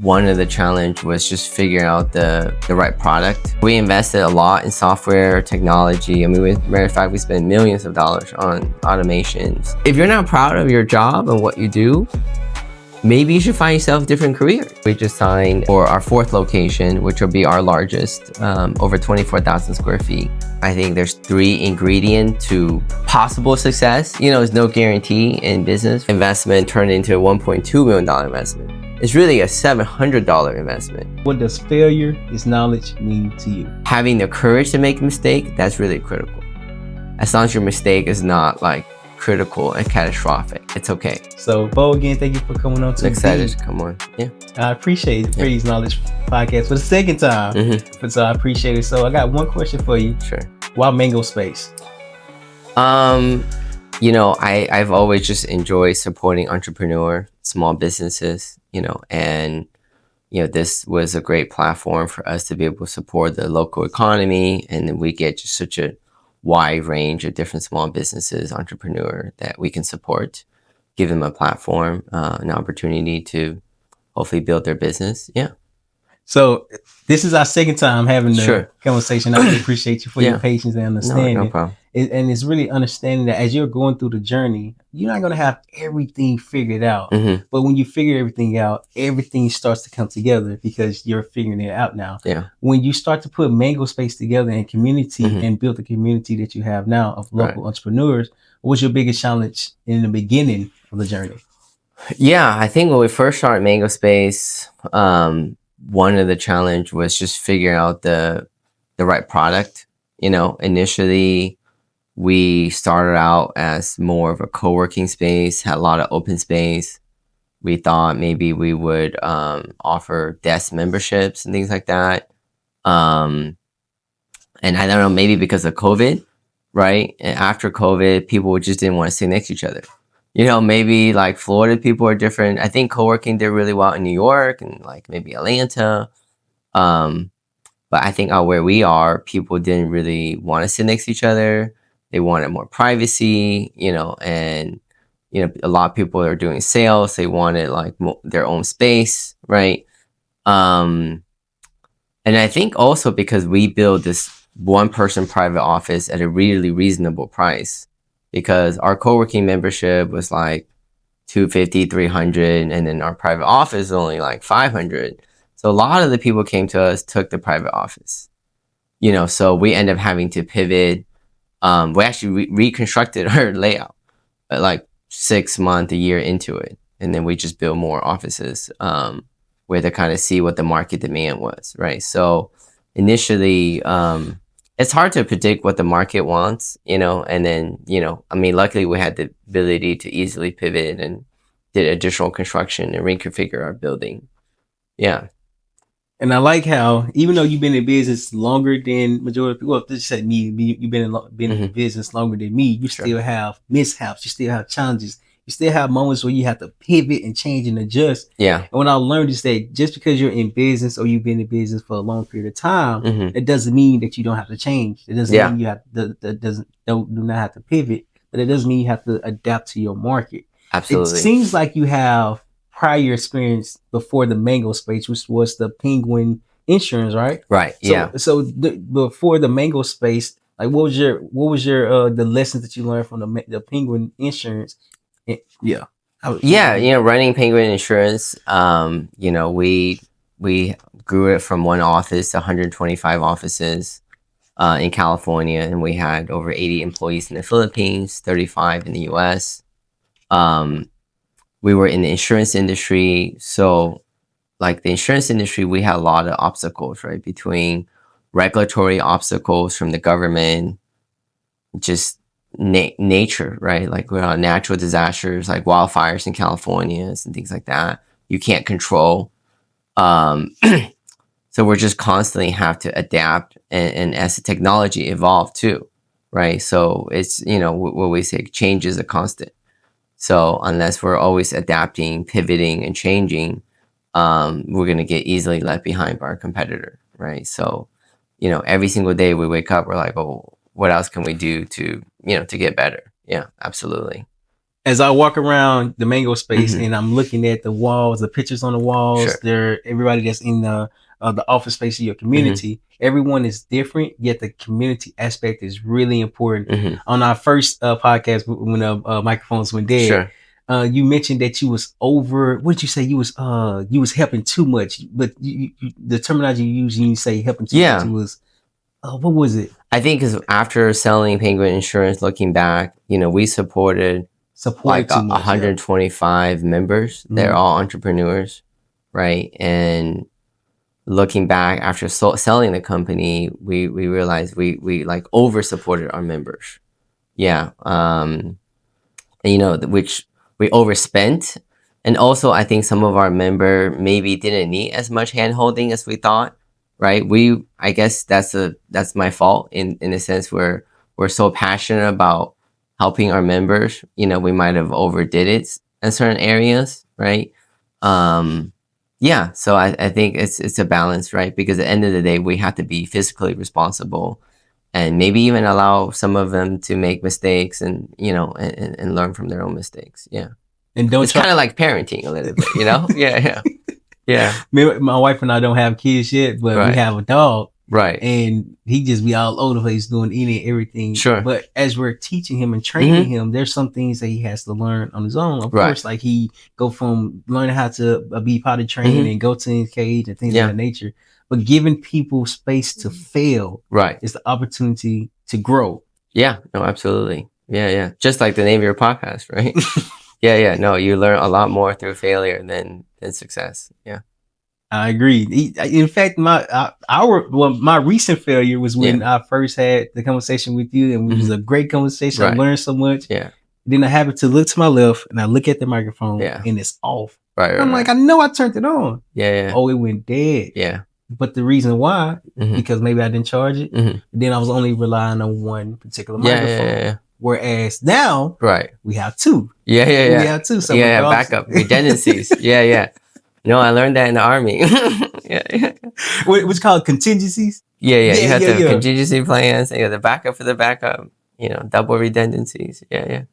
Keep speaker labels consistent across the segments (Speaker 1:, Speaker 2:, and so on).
Speaker 1: One of the challenge was just figuring out the right product. We invested a lot in software technology. I mean, matter of fact, we spent millions of dollars on automations. If you're not proud of your job and what you do, maybe you should find yourself a different career. We just signed for our 4th location, which will be our largest, over 24,000 square feet. I think there's 3 ingredients to possible success. You know, there's no guarantee in business. Investment turned into a $1.2 million investment. It's really a $700 investment.
Speaker 2: What does failure is knowledge mean to you?
Speaker 1: Having the courage to make a mistake, that's really critical. As long as your mistake is not like critical and catastrophic, it's okay.
Speaker 2: So, Bo, again, thank you for coming on to
Speaker 1: excited to come on. Yeah,
Speaker 2: I appreciate it. Freeze Knowledge Podcast for the 2nd time. So I appreciate it. So I got one question for you.
Speaker 1: Sure.
Speaker 2: Why Mango Space?
Speaker 1: You know, I've always just enjoyed supporting entrepreneur, small businesses, you know, and, you know, this was a great platform for us to be able to support the local economy. And then we get just such a wide range of different small businesses, entrepreneur that we can support, give them a platform, an opportunity to hopefully build their business. Yeah.
Speaker 2: So this is our 2nd time having the conversation. I really appreciate you for your patience and understanding.
Speaker 1: No problem.
Speaker 2: And it's really understanding that as you're going through the journey, you're not going to have everything figured out. But when you figure everything out, everything starts to come together because you're figuring it out now.
Speaker 1: Yeah.
Speaker 2: When you start to put Mango Space together in community and build the community that you have now of local entrepreneurs, what was your biggest challenge in the beginning of the journey?
Speaker 1: Yeah, I think when we first started Mango Space, one of the challenge was just figuring out the right product. You know, initially we started out as more of a co-working space, had a lot of open space. We thought maybe we would offer desk memberships and things like that. And I don't know, maybe because of COVID, right? And after COVID, people just didn't want to sit next to each other. You know, maybe like Florida people are different. I think co-working did really well in New York and like maybe Atlanta. But I think out where we are, people didn't really want to sit next to each other. They wanted more privacy, you know, and, you know, a lot of people are doing sales. They wanted like their own space, right? And I think also because we build this 1-person private office at a really reasonable price, because our co-working membership was like $250, $300, and then our private office is only like $500. So a lot of the people came to us, took the private office, you know, so we end up having to pivot. We actually reconstructed our layout like 6 months, a year into it. And then we just built more offices where to kind of see what the market demand was, right? So initially, it's hard to predict what the market wants, you know, and then, you know, I mean, luckily we had the ability to easily pivot and did additional construction and reconfigure our building. Yeah.
Speaker 2: And I like how, even though you've been in business longer than majority of people, well, just said me, you've been in business longer than me, you still have mishaps, you still have challenges, you still have moments where you have to pivot and change and adjust.
Speaker 1: Yeah.
Speaker 2: And what I learned is that just because you're in business or you've been in business for a long period of time, it doesn't mean that you don't have to change. It doesn't mean you have do not have to pivot, but it doesn't mean you have to adapt to your market.
Speaker 1: Absolutely.
Speaker 2: It seems like you have prior experience before the Mango Space, which was the Penguin Insurance, right?
Speaker 1: Right. Yeah.
Speaker 2: So before the Mango Space, like what was your the lessons that you learned from the Penguin Insurance? Yeah.
Speaker 1: You know, running Penguin Insurance, you know, we grew it from 1 office to 125 offices in California, and we had over 80 employees in the Philippines, 35 in the US. We were in the insurance industry. So like the insurance industry, we had a lot of obstacles, right? Between regulatory obstacles from the government, just nature, right? Like natural disasters, like wildfires in California and things like that. You can't control. So we're just constantly have to adapt. And as the technology evolved too, right? So it's, you know, what we say, change is a constant. So unless we're always adapting, pivoting, and changing, we're going to get easily left behind by our competitor, right? So, you know, every single day we wake up, we're like, oh, what else can we do to, you know, to get better? Yeah, absolutely.
Speaker 2: as I walk around the Mango space
Speaker 1: Mhm.
Speaker 2: and I'm looking at the walls, the pictures on the walls,
Speaker 1: Sure.
Speaker 2: there, everybody that's in the office space of your community, everyone is different, yet the community aspect is really important.
Speaker 1: Mhm.
Speaker 2: On our first podcast, when microphones went dead,
Speaker 1: Sure.
Speaker 2: you mentioned that you was over. What did you say? You was helping too much, but the terminology you use, you say helping too much. It
Speaker 1: Yeah.
Speaker 2: was what was it?
Speaker 1: I think because after selling Penguin Insurance, looking back, we supported
Speaker 2: Supported
Speaker 1: like
Speaker 2: too much. Yeah.
Speaker 1: 125 members. They're
Speaker 2: Mhm.
Speaker 1: all entrepreneurs, right? And looking back after selling the company, we realized we like over supported our members. Yeah. And, which we overspent. And also, I think some of our member maybe didn't need as much hand holding as we thought, right? I guess that's my fault in a sense where we're so passionate about helping our members. We might have overdid it in certain areas, right? Yeah. So I think it's a balance, right? Because at the end of the day, we have to be fiscally responsible and maybe even allow some of them to make mistakes and and learn from their own mistakes. Yeah,
Speaker 2: And don't
Speaker 1: it's kind of like parenting a little bit. Yeah, yeah,
Speaker 2: my wife and I don't have kids yet, but we
Speaker 1: right,
Speaker 2: have a dog,
Speaker 1: right,
Speaker 2: and he just be all over the place doing any and everything.
Speaker 1: Sure.
Speaker 2: But as we're teaching him and training him, there's some things that he has to learn on his own. Of
Speaker 1: Right.
Speaker 2: course, like he go from learning how to be potty trained and go to his cage and things of that nature. But giving people space to fail
Speaker 1: right,
Speaker 2: is the opportunity to grow.
Speaker 1: Yeah, no, absolutely. Yeah. Just like the name of your podcast, right? Yeah. No, you learn a lot more through failure than success. Yeah.
Speaker 2: I agree. In fact, my recent failure was when I first had the conversation with you, and it was a great conversation.
Speaker 1: Right.
Speaker 2: I learned so much.
Speaker 1: Yeah.
Speaker 2: Then I happen to look to my left and I look at the microphone and it's off.
Speaker 1: Right.
Speaker 2: I'm like, I know I turned it on.
Speaker 1: Yeah.
Speaker 2: Oh, it went dead.
Speaker 1: Yeah.
Speaker 2: But the reason why, because maybe I didn't charge it. Then I was only relying on one particular microphone.
Speaker 1: Yeah.
Speaker 2: Whereas now,
Speaker 1: Right.
Speaker 2: we have two.
Speaker 1: Yeah.
Speaker 2: We have two. So
Speaker 1: Backup redundancies. Yeah. No, I learned that in the army. Yeah.
Speaker 2: What's called contingencies.
Speaker 1: Yeah. You have to have contingency plans. And you have the backup for the backup. Double redundancies. Yeah.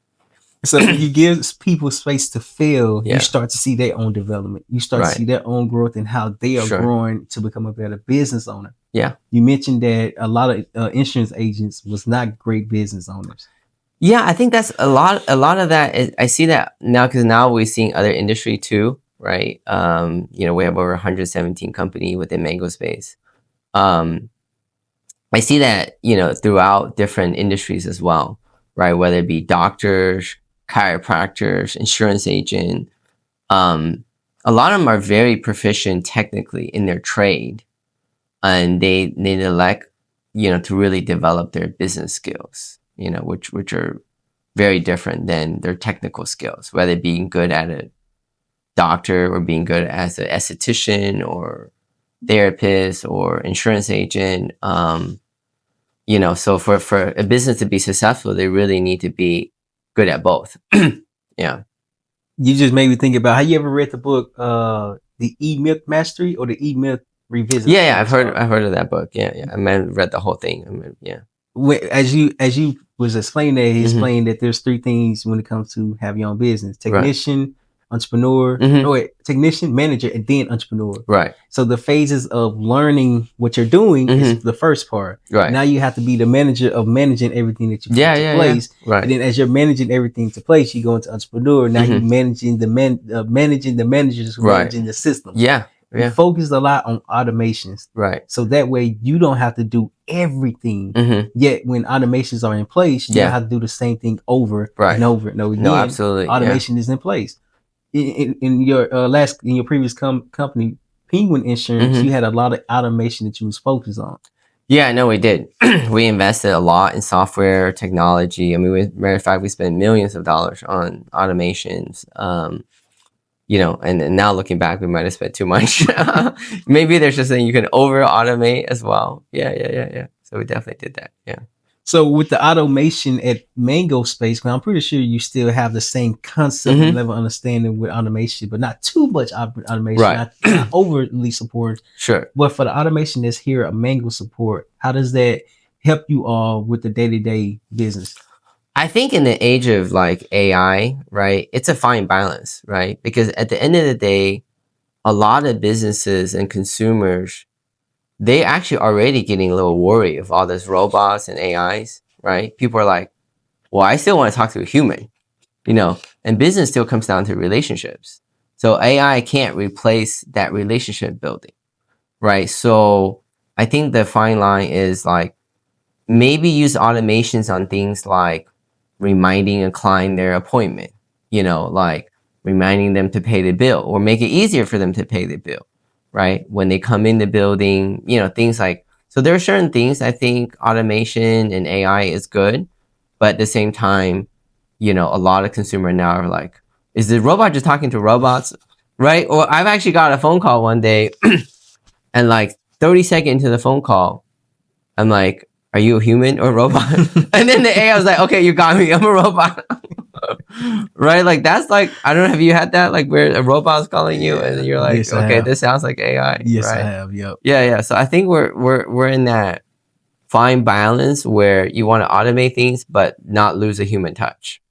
Speaker 2: So when you give people space to fail, you start to see their own development. You start to see their own growth and how they are growing to become a better business owner.
Speaker 1: Yeah.
Speaker 2: You mentioned that a lot of insurance agents was not great business owners.
Speaker 1: Yeah, I think that's a lot of that. I see that now because now we're seeing other industry too, right? We have over 117 company within Mango Space. I see that, throughout different industries as well, right? Whether it be doctors, chiropractors, insurance agent. A lot of them are very proficient technically in their trade, and they elect, to really develop their business skills, which are very different than their technical skills, whether being good at a doctor or being good as an esthetician or therapist or insurance agent. So for a business to be successful, they really need to be good at both. Yeah.
Speaker 2: You just made me think about, have you ever read the book, The E-Myth Mastery or The E-Myth Revisited?
Speaker 1: Yeah, I've heard of that book. Yeah. I read the whole thing. Yeah.
Speaker 2: As you was explaining that, he explained that there's three things when it comes to having your own business: technician, entrepreneur, technician, manager, and then entrepreneur.
Speaker 1: Right.
Speaker 2: So the phases of learning what you're doing is the first part.
Speaker 1: Right.
Speaker 2: Now you have to be the manager of managing everything that you put into place.
Speaker 1: Yeah. Right.
Speaker 2: And then as you're managing everything to place, you go into entrepreneur. Now you're managing the managers, managing the system.
Speaker 1: Yeah.
Speaker 2: You focus a lot on automations.
Speaker 1: Right.
Speaker 2: So that way you don't have to do everything. Yet when automations are in place, you don't have to do the same thing over and over and over again.
Speaker 1: No, absolutely.
Speaker 2: Automation is in place. In your previous company, Penguin Insurance, you had a lot of automation that you was focused on.
Speaker 1: Yeah, no, we did. We invested a lot in software technology. I mean, matter of fact, we spent millions of dollars on automations. And now looking back, we might have spent too much. Maybe there's just something you can over automate as well. Yeah. So we definitely did that. Yeah.
Speaker 2: So with the automation at Mango Space, I'm pretty sure you still have the same concept and level of understanding with automation, but not too much automation, not overly support.
Speaker 1: Sure.
Speaker 2: But for the automation that's here at Mango Support, how does that help you all with the day-to-day business?
Speaker 1: I think in the age of like AI, right, it's a fine balance, right? Because at the end of the day, a lot of businesses and consumers, they actually already getting a little worried of all these robots and AIs, right? People are like, well, I still want to talk to a human, you know, and business still comes down to relationships. So AI can't replace that relationship building, right? So I think the fine line is like maybe use automations on things like reminding a client their appointment, you know, like reminding them to pay the bill or make it easier for them to pay the bill, right? When they come in the building, you know, things like, so there are certain things I think automation and AI is good, but at the same time, you know, a lot of consumers now are like, is the robot just talking to robots? Right? Or I've actually got a phone call one day and like 30 seconds into the phone call, I'm like, are you a human or a robot? And then the AI was like, okay, you got me. I'm a robot. Right? Like that's like, I don't know, have you had that? Like where a robot's calling you and you're like,
Speaker 2: Yes, I
Speaker 1: okay,
Speaker 2: have.
Speaker 1: this sounds like AI.
Speaker 2: Yes, I
Speaker 1: Right?
Speaker 2: have. Yep.
Speaker 1: Yeah. So I think we're in that fine balance where you want to automate things but not lose a human touch.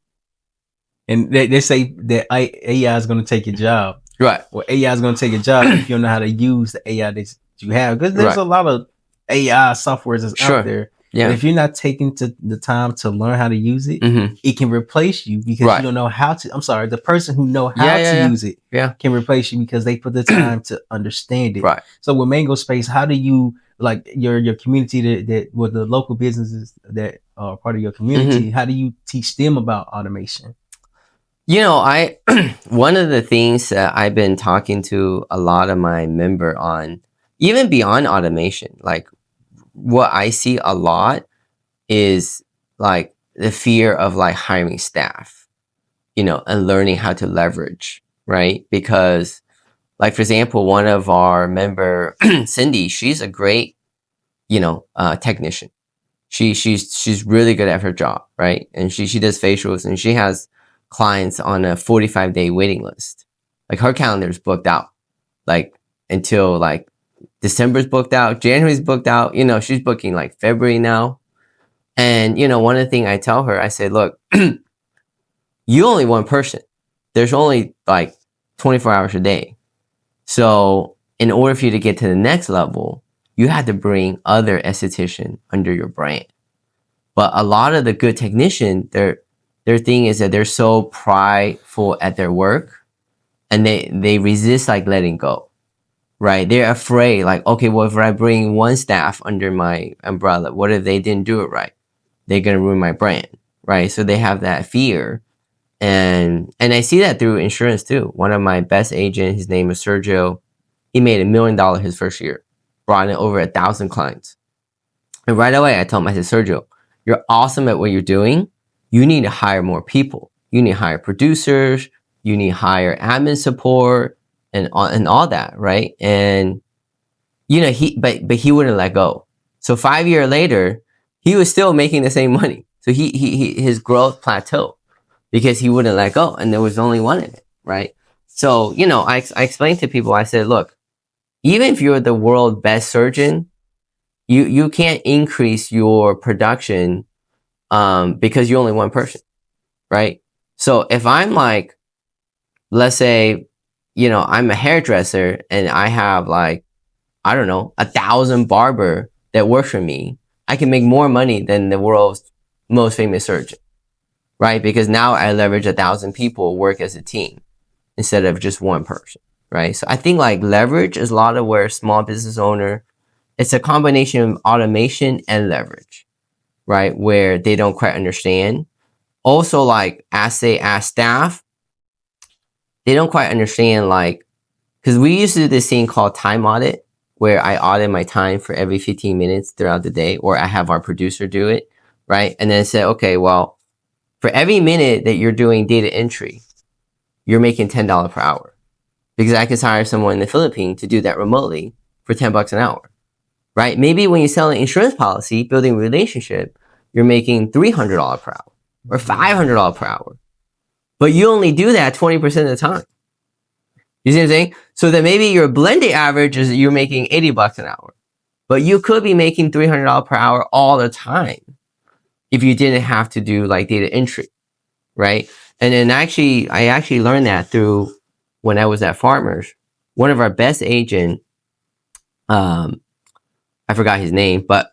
Speaker 2: And they say that AI is going to take your job.
Speaker 1: Right.
Speaker 2: Well, AI is going to take your job if you don't know how to use the AI that you have. Because there's
Speaker 1: Right.
Speaker 2: a lot of AI softwares that's
Speaker 1: Sure.
Speaker 2: out there.
Speaker 1: Yeah.
Speaker 2: And if you're not taking the time to learn how to use it,
Speaker 1: Mm-hmm.
Speaker 2: it can replace you because
Speaker 1: Right.
Speaker 2: you don't know how to. I'm sorry, the person who know how
Speaker 1: Yeah, yeah,
Speaker 2: to
Speaker 1: yeah.
Speaker 2: use it
Speaker 1: Yeah.
Speaker 2: can replace you because they put the time to understand it.
Speaker 1: Right.
Speaker 2: So with Mango Space, how do you like your community that with the local businesses that are part of your community? How do you teach them about automation?
Speaker 1: You know, I one of the things that I've been talking to a lot of my member on, even beyond automation, like what I see a lot is like the fear of like hiring staff, you know, and learning how to leverage, right? Because like for example, one of our member, Cindy, she's a great, you know, technician. She's really good at her job, right? And she does facials and she has clients on a 45-day waiting list. Like her calendar is booked out, like until like December's booked out, January's booked out. You know, she's booking like February now. And you know, one of the things I tell her, I say, look, you only one person. There's only like 24 hours a day. So in order for you to get to the next level, you have to bring other esthetician under your brand. But a lot of the good technician, their thing is that they're so prideful at their work and they resist like letting go. Right? They're afraid, like, okay, well, if I bring one staff under my umbrella, what if they didn't do it right? They're gonna ruin my brand, right? So they have that fear. And I see that through insurance too. One of my best agents, his name is Sergio, he made $1 million his first year, brought in over 1,000 clients. And right away I told him, I said, Sergio, you're awesome at what you're doing. You need to hire more people. You need to hire producers, you need to hire admin support and all that, right? And you know, but he wouldn't let go. So 5 years later, he was still making the same money. So he his growth plateaued because he wouldn't let go, and there was only one in it, right? So you know, I explained to people, I said, look, even if you're the world's best surgeon, you can't increase your production because you're only one person, right? So if I'm like, let's say, you know, I'm a hairdresser and I have like, I don't know, 1,000 barber that work for me, I can make more money than the world's most famous surgeon, right? Because now I leverage 1,000 people work as a team instead of just one person, right? So I think like leverage is a lot of where small business owner, it's a combination of automation and leverage, right? Where they don't quite understand. Also, like as they ask staff, they don't quite understand like, because we used to do this thing called time audit, where I audit my time for every 15 minutes throughout the day, or I have our producer do it, right? And then say, okay, well, for every minute that you're doing data entry, you're making $10 per hour. Because I can hire someone in the Philippines to do that remotely for $10 an hour, right? Maybe when you sell an insurance policy, building a relationship, you're making $300 per hour or $500 per hour. But you only do that 20% of the time. You see what I'm saying? So that maybe your blended average is you're making $80 an hour, but you could be making $300 per hour all the time. if you didn't have to do like data entry, right? And then I actually learned that through when I was at Farmers. One of our best agent, um, I forgot his name, but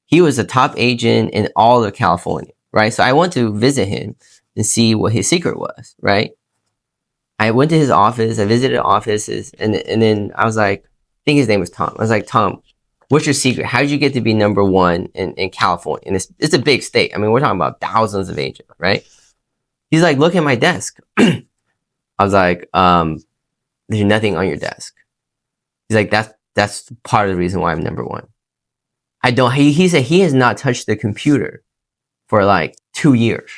Speaker 1: he was a top agent in all of California, right? So I went to visit him and see what his secret was, right? I went to his office, I visited offices, and then I was like, I think his name was Tom. I was like, Tom, what's your secret? How did you get to be number one in California? And it's a big state. I mean, we're talking about thousands of agents, right? He's like, look at my desk. I was like, there's nothing on your desk. He's like, that's part of the reason why I'm number one. I don't. He said he has not touched the computer for like 2 years.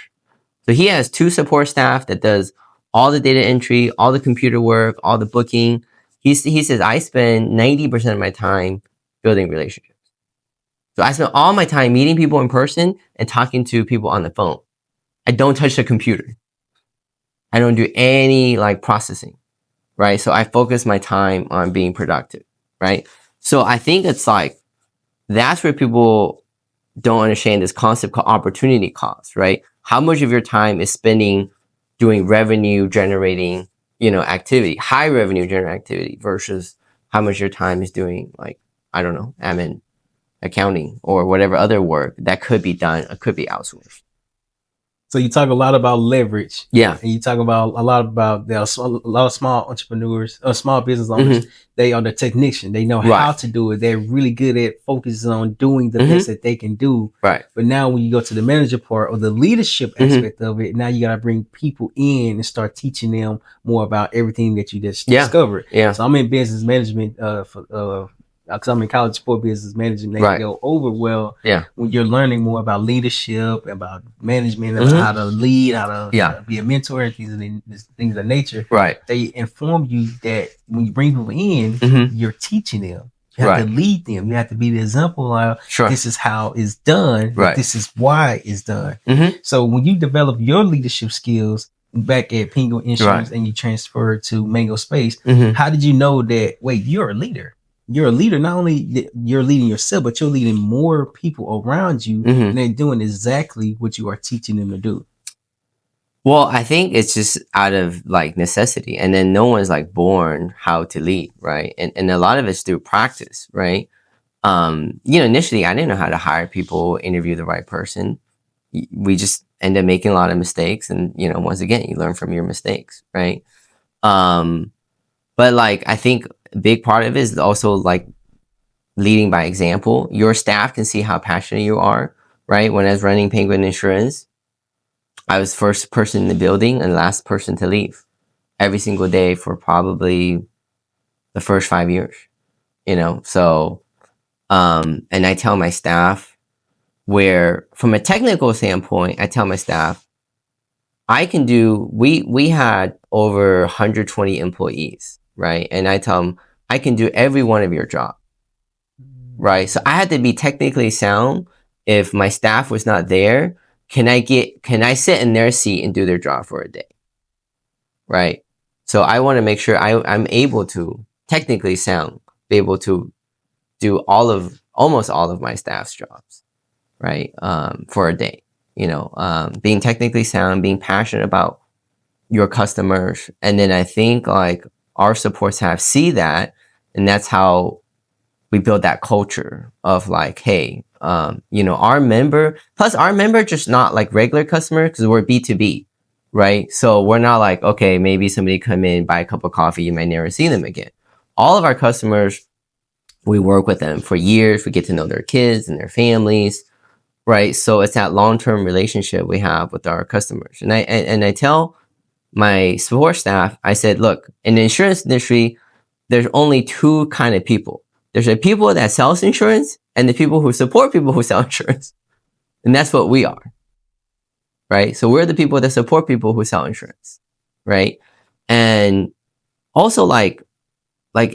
Speaker 1: So he has 2 support staff that does all the data entry, all the computer work, all the booking. He says I spend 90% of my time building relationships. So I spend all my time meeting people in person and talking to people on the phone. I don't touch the computer. I don't do any like processing, right? So I focus my time on being productive, right? So I think it's like, that's where people don't understand this concept called opportunity cost, right? How much of your time is spending doing revenue generating, activity, high revenue generating activity versus how much your time is doing like, I don't know, admin, accounting, or whatever other work that could be done, or could be outsourced.
Speaker 2: So you talk a lot about leverage.
Speaker 1: Yeah.
Speaker 2: And you talk about a lot about a lot of small entrepreneurs, small business owners. Mm-hmm. They are the technician. They know how to do it. They're really good at focusing on doing the best that they can do.
Speaker 1: Right.
Speaker 2: But now when you go to the manager part or the leadership aspect of it, now you got to bring people in and start teaching them more about everything that you just discovered.
Speaker 1: Yeah.
Speaker 2: So I'm in business management because I'm in college for business management. They go over well when you're learning more about leadership, about management, about how to lead, how to be a mentor, things of that nature.
Speaker 1: Right.
Speaker 2: They inform you that when you bring people in, you're teaching them. You have to lead them. You have to be the example of this is how it's done. But this is why it's done. So when you develop your leadership skills back at Pingo Insurance and you transfer to Mango Space, how did you know that, wait, you're a leader? You're a leader. Not only you're leading yourself, but you're leading more people around you, and they're doing exactly what you are teaching them to do.
Speaker 1: Well, I think it's just out of like necessity, and then no one's like born how to lead, right? And a lot of it's through practice, right? Initially I didn't know how to hire people, interview the right person. We just end up making a lot of mistakes, and once again, you learn from your mistakes, right? But like, I think a big part of it is also like leading by example. Your staff can see how passionate you are, right? When I was running Penguin Insurance, I was first person in the building and last person to leave every single day for probably the first 5 years, So, and I tell my staff, where from a technical standpoint, I tell my staff, I can do, we had over 120 employees, right? And I tell them, I can do every one of your job, right? So I had to be technically sound. If my staff was not there, can I sit in their seat and do their job for a day, right? So I want to make sure I'm able to technically sound, be able to do almost all of my staff's jobs, right? For a day, being technically sound, being passionate about your customers. And then I think like our support staff see that, and that's how we build that culture of like, hey, our member just not like regular customers, because we're B2B, right? So we're not like, okay, maybe somebody come in, buy a cup of coffee, you might never see them again. All of our customers, we work with them for years. We get to know their kids and their families, right? So it's that long-term relationship we have with our customers. And I tell my support staff, I said, look, in the insurance industry, there's only 2 kind of people. There's the people that sells insurance and the people who support people who sell insurance. And that's what we are, right? So we're the people that support people who sell insurance, right? And also like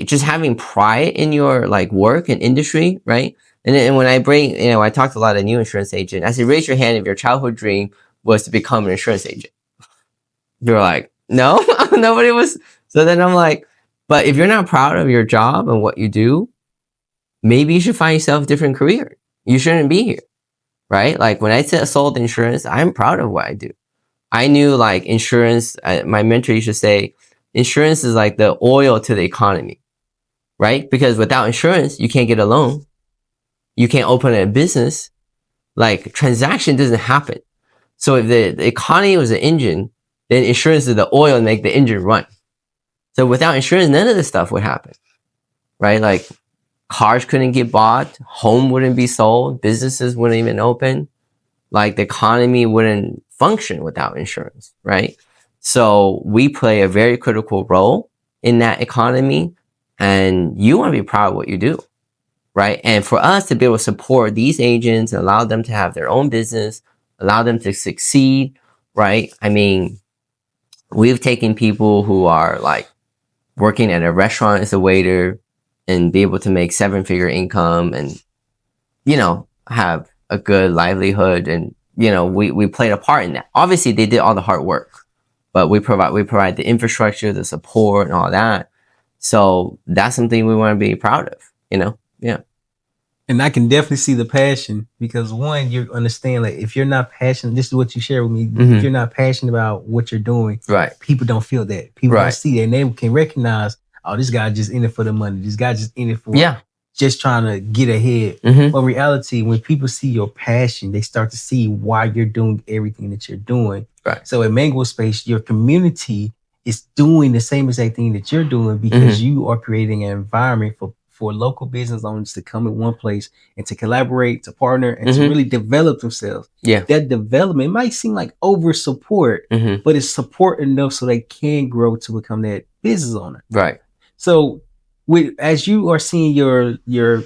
Speaker 1: just having pride in your like work and industry, right? And when I bring, I talked to a lot of new insurance agents. I said, raise your hand if your childhood dream was to become an insurance agent. They're like, no, nobody was. So then I'm like, but if you're not proud of your job and what you do, maybe you should find yourself a different career. You shouldn't be here, right? Like when I sold insurance, I'm proud of what I do. I knew like insurance, my mentor used to say, insurance is like the oil to the economy, right? Because without insurance, you can't get a loan. You can't open a business. Like transaction doesn't happen. So if the economy was an engine, then insurance is the oil and make the engine run. So without insurance, none of this stuff would happen, right? Like cars couldn't get bought, home wouldn't be sold, businesses wouldn't even open, like the economy wouldn't function without insurance, right? So we play a very critical role in that economy, and you want to be proud of what you do, right? And for us to be able to support these agents, allow them to have their own business, allow them to succeed, right? I mean, we've taken people who are like working at a restaurant as a waiter and be able to make 7-figure income and, have a good livelihood. And, we played a part in that. Obviously they did all the hard work, but we provide the infrastructure, the support and all that. So that's something we want to be proud of, Yeah.
Speaker 2: And I can definitely see the passion, because one, you understand, like, if you're not passionate, this is what you share with me. If you're not passionate about what you're doing,
Speaker 1: Right.
Speaker 2: people don't feel that. People don't see that, and they can recognize, oh, this guy just in it for the money. This guy just in it for just trying to get ahead. But in reality, when people see your passion, they start to see why you're doing everything that you're doing.
Speaker 1: Right.
Speaker 2: So in Mango Space, your community is doing the same exact thing that you're doing, because you are creating an environment for local business owners to come in one place and to collaborate, to partner, and to really develop themselves.
Speaker 1: Yeah.
Speaker 2: That development might seem like over support, but it's support enough so they can grow to become that business owner.
Speaker 1: Right.
Speaker 2: So as you are seeing your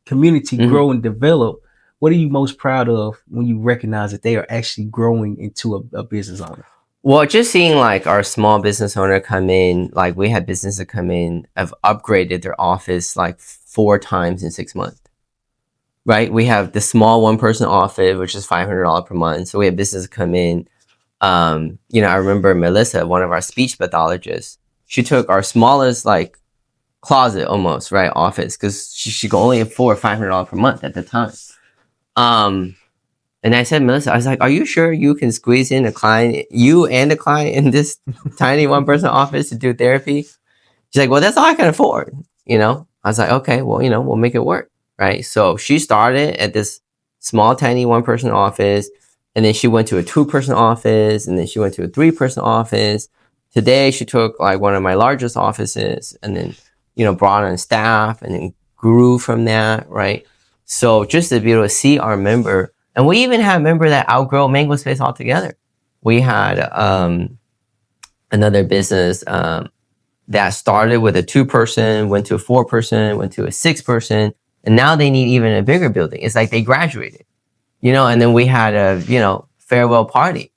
Speaker 2: community grow and develop, what are you most proud of when you recognize that they are actually growing into a business owner?
Speaker 1: Well, just seeing like our small business owner come in, like we had businesses come in, have upgraded their office like 4 times in 6 months, right? We have the small 1-person office, which is $500 per month. So we have businesses come in. I remember Melissa, one of our speech pathologists, she took our smallest like closet almost, right, office, because she could only afford $500 per month at the time. And I said, Melissa, I was like, are you sure you can squeeze in you and a client in this tiny 1-person office to do therapy? She's like, well, that's all I can afford. I was like, okay, well, we'll make it work. Right. So she started at this small, tiny 1-person office. And then she went to a 2-person office. And then she went to a 3-person office. Today, she took like one of my largest offices and then, brought on staff and then grew from that. Right. So just to be able to see our member. And we even had a member that outgrow Mango Space altogether. We had another business that started with a 2-person, went to a 4-person, went to a 6-person, and now they need even a bigger building. It's like they graduated, and then we had a, farewell party,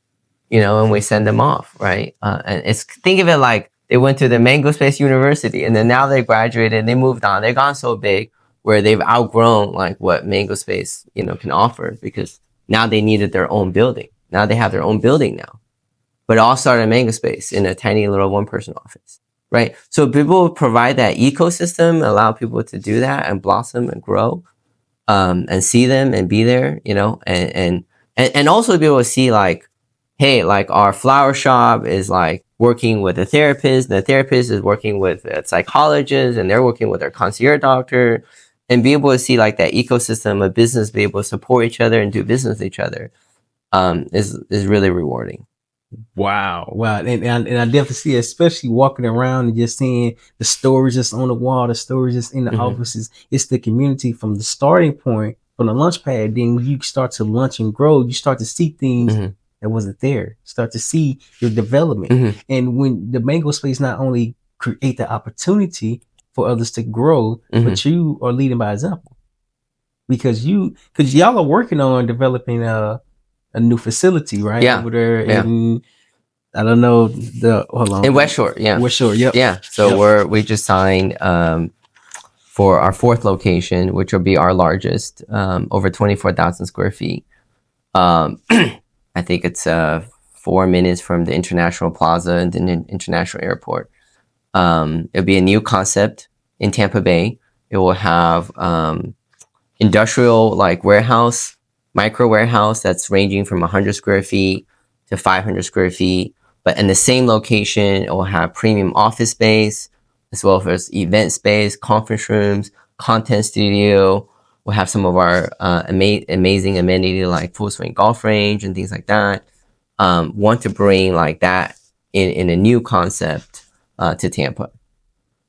Speaker 1: and we send them off, right? And think of it like they went to the Mango Space University, and then now they graduated and they moved on. They've gone so big where they've outgrown like what Mango Space, can offer, because now they needed their own building. Now they have their own building now, but it all started in Mango Space in a tiny little 1-person office, right? So people provide that ecosystem, allow people to do that and blossom and grow, and see them and be there, and also be able to see like, hey, like our flower shop is like working with a therapist, and the therapist is working with a psychologist, and they're working with their concierge doctor. And be able to see like that ecosystem of business, be able to support each other and do business with each other, is really rewarding.
Speaker 2: Wow. And I definitely see it, especially walking around and just seeing the stories that's on the wall, the stories that's in the offices. It's the community from the starting point, from the launch pad. Then when you start to launch and grow, you start to see things that wasn't there. You start to see your development. And when the Mango Space not only create the opportunity for others to grow, but you are leading by example, because y'all are working on developing a new facility, right?
Speaker 1: Yeah.
Speaker 2: Over there in, I don't know, hold on.
Speaker 1: In West Shore, yeah.
Speaker 2: West Shore, yep.
Speaker 1: Yeah. So we just signed for our 4th location, which will be our largest, over 24,000 square feet. I think it's 4 minutes from the International Plaza and the International Airport. It'll be a new concept in Tampa Bay. It will have industrial like warehouse micro warehouse that's ranging from 100 square feet to 500 square feet. But in the same location, it will have premium office space, as well as event space, conference rooms, content studio. We'll have some of our amazing amenity like full swing golf range and things like that. Want to bring like that in a new concept to Tampa.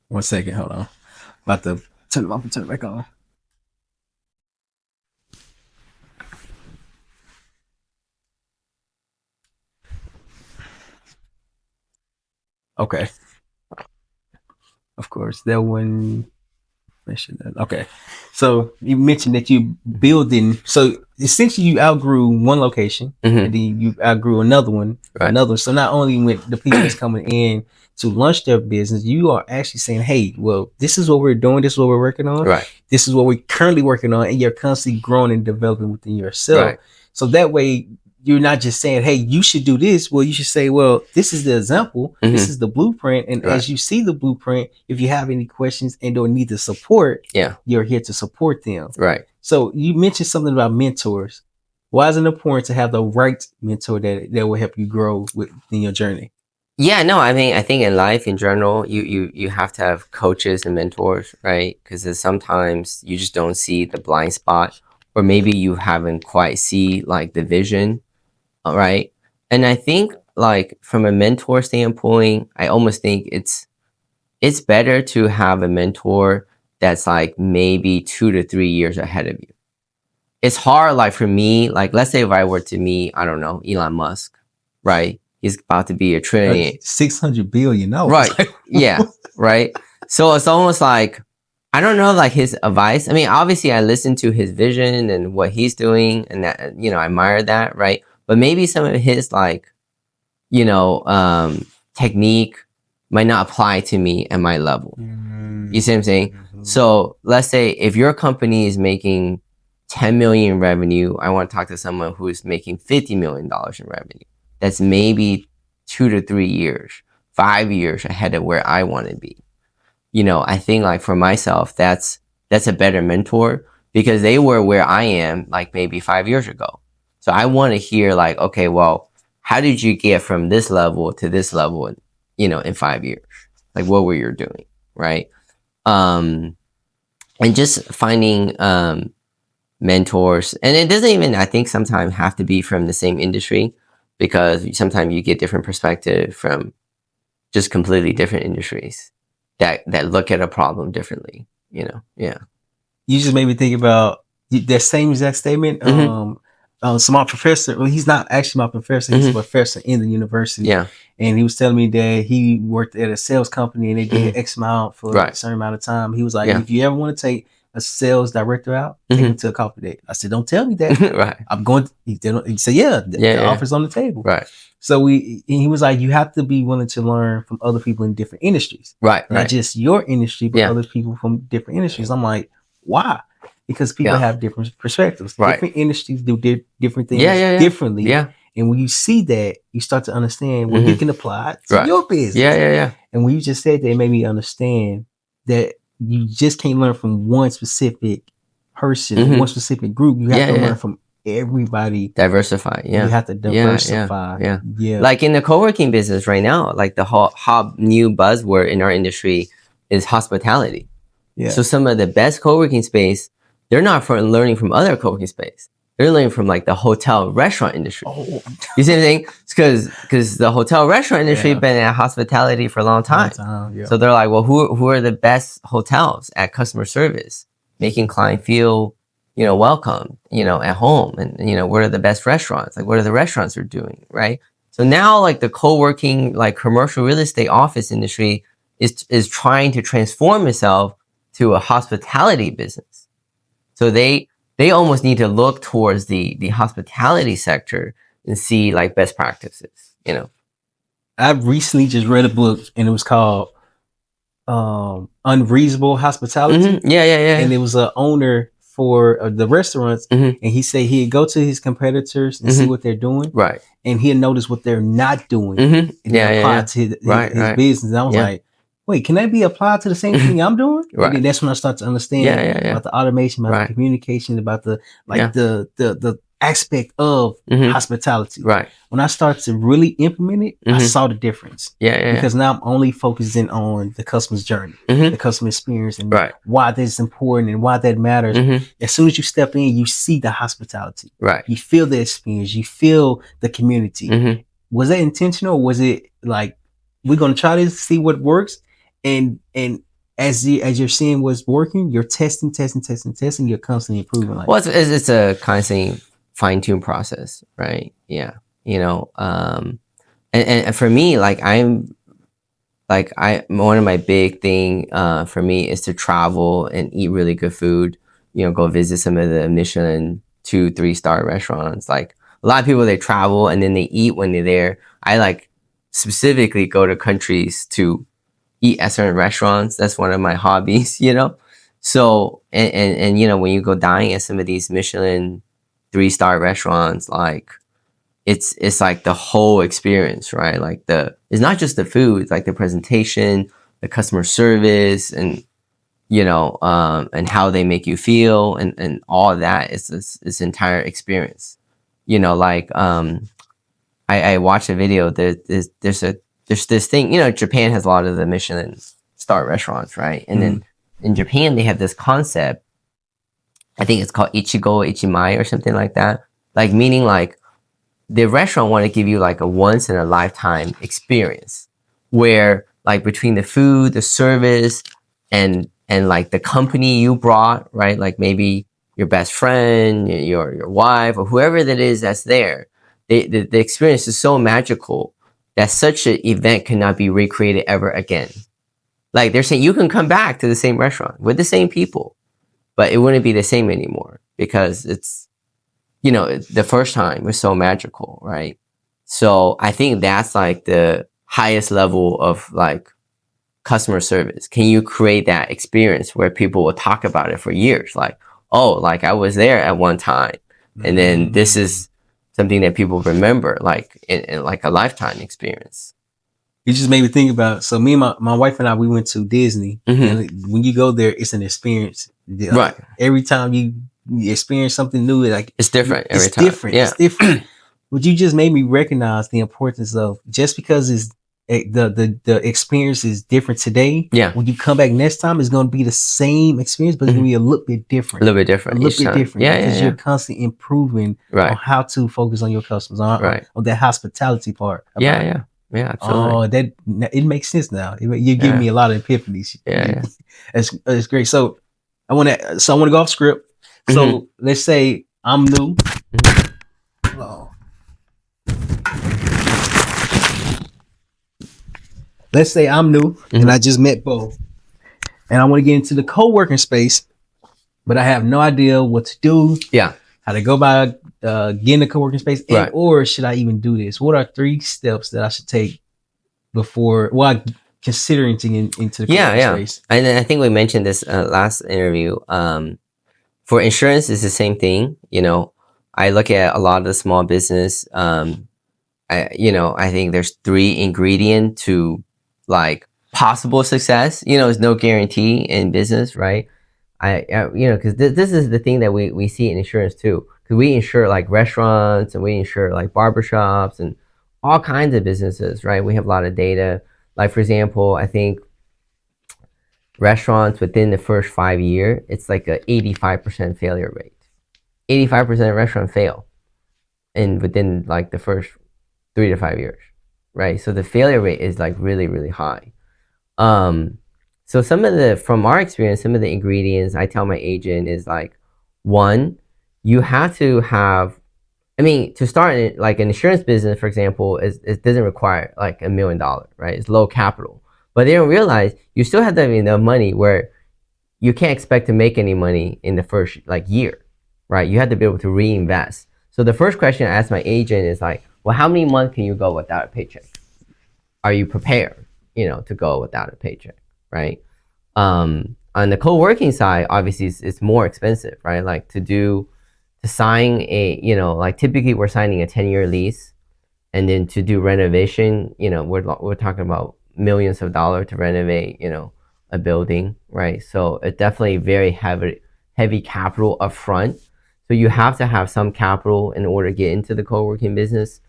Speaker 2: 1 second, hold on. About to turn it off and turn it back on. Okay. Of course, that one. Okay, so you mentioned that you building. So essentially, you outgrew one location, and then you outgrew another one, another. So not only with the people that's coming in to launch their business, you are actually saying, "Hey, well, this is what we're doing. This is what we're working on.
Speaker 1: Right.
Speaker 2: This is what we're currently working on," and you're constantly growing and developing within yourself.
Speaker 1: Right.
Speaker 2: So that way, you're not just saying, "Hey, you should do this." Well, you should say, "Well, this is the example. This is the blueprint." And as you see the blueprint, if you have any questions and or need the support, you're here to support them.
Speaker 1: Right.
Speaker 2: So you mentioned something about mentors. Why is it important to have the right mentor that will help you grow within your journey?
Speaker 1: Yeah, no, I mean, I think in life in general, you have to have coaches and mentors, right? Because sometimes you just don't see the blind spot, or maybe you haven't quite see like the vision. Right. And I think like from a mentor standpoint, I almost think it's better to have a mentor that's like maybe 2 to 3 years ahead of you. It's hard, like for me, like let's say if I were to meet, I don't know, Elon Musk, right? He's about to be a trillion.
Speaker 2: 600 billion. No.
Speaker 1: Right. Yeah. Right. So it's almost like, I don't know, like his advice. I mean, obviously I listen to his vision and what he's doing and that, I admire that. Right. But maybe some of his like, technique might not apply to me at my level. You see what I'm saying? So let's say if your company is making 10 million in revenue, I want to talk to someone who is making $50 million in revenue. That's maybe 2 to 3 years, 5 years ahead of where I want to be. I think like for myself, that's a better mentor because they were where I am like maybe 5 years ago. So I want to hear like, okay, well, how did you get from this level to this level, in 5 years? Like what were you doing? Right. And just finding, mentors, and it doesn't even, I think sometimes have to be from the same industry because sometimes you get different perspective from just completely different industries that look at a problem differently, Yeah.
Speaker 2: You just made me think about that same exact statement. So my professor, well, he's not actually my professor. He's a professor in the university.
Speaker 1: Yeah.
Speaker 2: And he was telling me that he worked at a sales company and they did X amount for a certain amount of time. He was like, if you ever want to take a sales director out, take him to a coffee date. I said, don't tell me that.
Speaker 1: Right.
Speaker 2: I'm going to, he said, the offer's on the table.
Speaker 1: Right.
Speaker 2: So he was like, you have to be willing to learn from other people in different industries.
Speaker 1: Right.
Speaker 2: Not just your industry, but other people from different industries. I'm like, why? Because people have different perspectives.
Speaker 1: Right.
Speaker 2: Different industries do different things differently.
Speaker 1: Yeah.
Speaker 2: And when you see that, you start to understand what you can apply to your business.
Speaker 1: Yeah.
Speaker 2: And when you just said that, it made me understand that you just can't learn from one specific person, one specific group. You have to learn from everybody.
Speaker 1: Diversify. Yeah.
Speaker 2: You have to diversify.
Speaker 1: Yeah. Like in the coworking business right now, like the hot new buzzword in our industry is hospitality. Yeah. So some of the best coworking space, they're not for learning from other co-working space. They're learning from like the hotel restaurant industry. Oh. You see what I'm saying? It's because the hotel restaurant industry has been at hospitality for a long time. So they're like, well, who are the best hotels at customer service, making client feel, welcome, at home, and what are the best restaurants? Like, what are the restaurants are doing, right? So now, like the co-working, like commercial real estate office industry is trying to transform itself to a hospitality business. So they almost need to look towards the hospitality sector and see like best practices,
Speaker 2: I recently just read a book and it was called Unreasonable Hospitality.
Speaker 1: Yeah.
Speaker 2: And it was an owner for the restaurants, and he said he'd go to his competitors and see what they're doing. Right. And he'd notice what they're not doing. And then apply it to his business. And I was like, wait, can that be applied to the same thing I'm doing? Right. And then that's when I start to understand about the automation, about the communication, about the the aspect of hospitality.
Speaker 1: Right.
Speaker 2: When I started to really implement it, I saw the difference.
Speaker 1: Yeah.
Speaker 2: Because now I'm only focusing on the customer's journey, the customer experience, and why that's important and why that matters. As soon as you step in, you see the hospitality.
Speaker 1: Right.
Speaker 2: You feel the experience. You feel the community. Was that intentional? Or was it like, we're gonna try this, see what works, and as you're seeing what's working, you're testing, you're constantly improving. Like,
Speaker 1: well, it's a constantly fine-tuned process, right? Yeah, you know, and for me, like one of my big thing for me is to travel and eat really good food. You know, go visit some of the Michelin 2-3 star restaurants. Like a lot of people, they travel and then they eat when they're there. I like specifically go to countries to eat at certain restaurants. That's one of my hobbies, you know? So, and you know, when you go dine at some of these Michelin 3-star restaurants, like it's like the whole experience, right? Like it's not just the food, it's like the presentation, the customer service, and you know, and how they make you feel, and all of that is this entire experience. You know, like I watched a video. There's this thing. You know, Japan has a lot of the Michelin star restaurants, right? And then in Japan they have this concept. I think it's called Ichigo Ichimai or something like that. Like meaning like the restaurant want to give you like a once in a lifetime experience, where like between the food, the service, and like the company you brought, right? Like maybe your best friend, your wife, or whoever that is that's there. The experience is so magical that such an event cannot be recreated ever again. Like they're saying you can come back to the same restaurant with the same people, but it wouldn't be the same anymore because it's, you know, the first time was so magical, right? So I think that's like the highest level of like customer service. Can you create that experience where people will talk about it for years? Like, oh, like I was there at one time, and then this is something that people remember, like in like a lifetime experience.
Speaker 2: It just made me think about, so me and my wife and I, we went to Disney, and when you go there, it's an experience.
Speaker 1: Right.
Speaker 2: Every time you experience something new, like
Speaker 1: it's different every time.
Speaker 2: It's different. But you just made me recognize the importance of, just because it's the experience is different today.
Speaker 1: Yeah.
Speaker 2: When you come back next time, it's going to be the same experience, but it's going to be a little bit different.
Speaker 1: A little bit different.
Speaker 2: Yeah. Because you're constantly improving on how to focus on your customers, on that hospitality part.
Speaker 1: Yeah, absolutely.
Speaker 2: Oh, it makes sense now. You're giving me a lot of epiphanies.
Speaker 1: Yeah.
Speaker 2: It's great. So I want to go off script. So let's say I'm new. Oh. Let's say I'm new and I just met Bo, and I want to get into the co-working space, but I have no idea what to do.
Speaker 1: Yeah.
Speaker 2: How to go about getting a co-working space, or should I even do this? What are 3 steps that I should take before, considering to get into the co-working space?
Speaker 1: And I think we mentioned this last interview. For insurance, it's the same thing. You know, I look at a lot of the small business. I think there's 3 ingredients to like possible success. You know, there's no guarantee in business, right? Because this is the thing that we see in insurance too. Because we insure like restaurants, and we insure like barbershops and all kinds of businesses, right? We have a lot of data. Like for example, I think restaurants within the first 5 years, it's like a 85% failure rate. 85% of restaurants fail, and within like the first 3 to 5 years, right? So the failure rate is like really, really high. So from our experience, some of the ingredients I tell my agent is like, 1, you have to have, to start like an insurance business, for example, it doesn't require like $1 million, right? It's low capital, but they don't realize you still have to have enough money where you can't expect to make any money in the first like year, right? You have to be able to reinvest. So the first question I ask my agent is like, well, how many months can you go without a paycheck? Are you prepared, to go without a paycheck, right? On the co-working side, obviously it's more expensive, right? Like to sign like typically we're signing a 10-year lease, and then to do renovation, we're talking about millions of dollars to renovate, a building, right? So it's definitely very heavy capital upfront So you have to have some capital in order to get into the co-working business.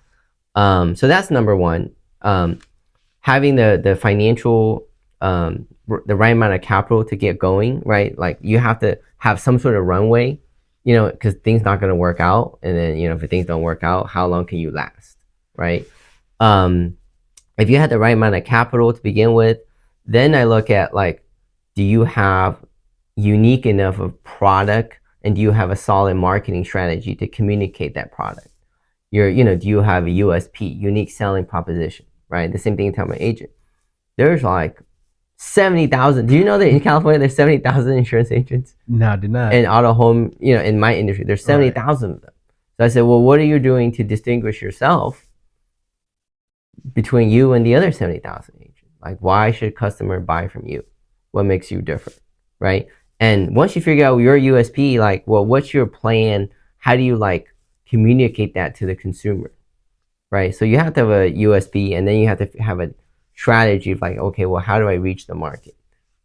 Speaker 1: So that's number one. Having the financial, the right amount of capital to get going, right? Like you have to have some sort of runway, because things not going to work out. And then, if things don't work out, how long can you last, right? If you had the right amount of capital to begin with, then I look at like, do you have unique enough of product, and do you have a solid marketing strategy to communicate that product? Do you have a USP, unique selling proposition, right? The same thing to my agent. There's like 70,000. Do you know that in California there's 70,000 insurance agents?
Speaker 2: No, I did not.
Speaker 1: And auto home, in my industry, there's 70,000 of them. So I said, well, what are you doing to distinguish yourself between you and the other 70,000 agents? Like, why should a customer buy from you? What makes you different, right? And once you figure out your USP, like, well, what's your plan? How do you like communicate that to the consumer, right? So you have to have a USP, and then you have to have a strategy of like, okay, well, how do I reach the market,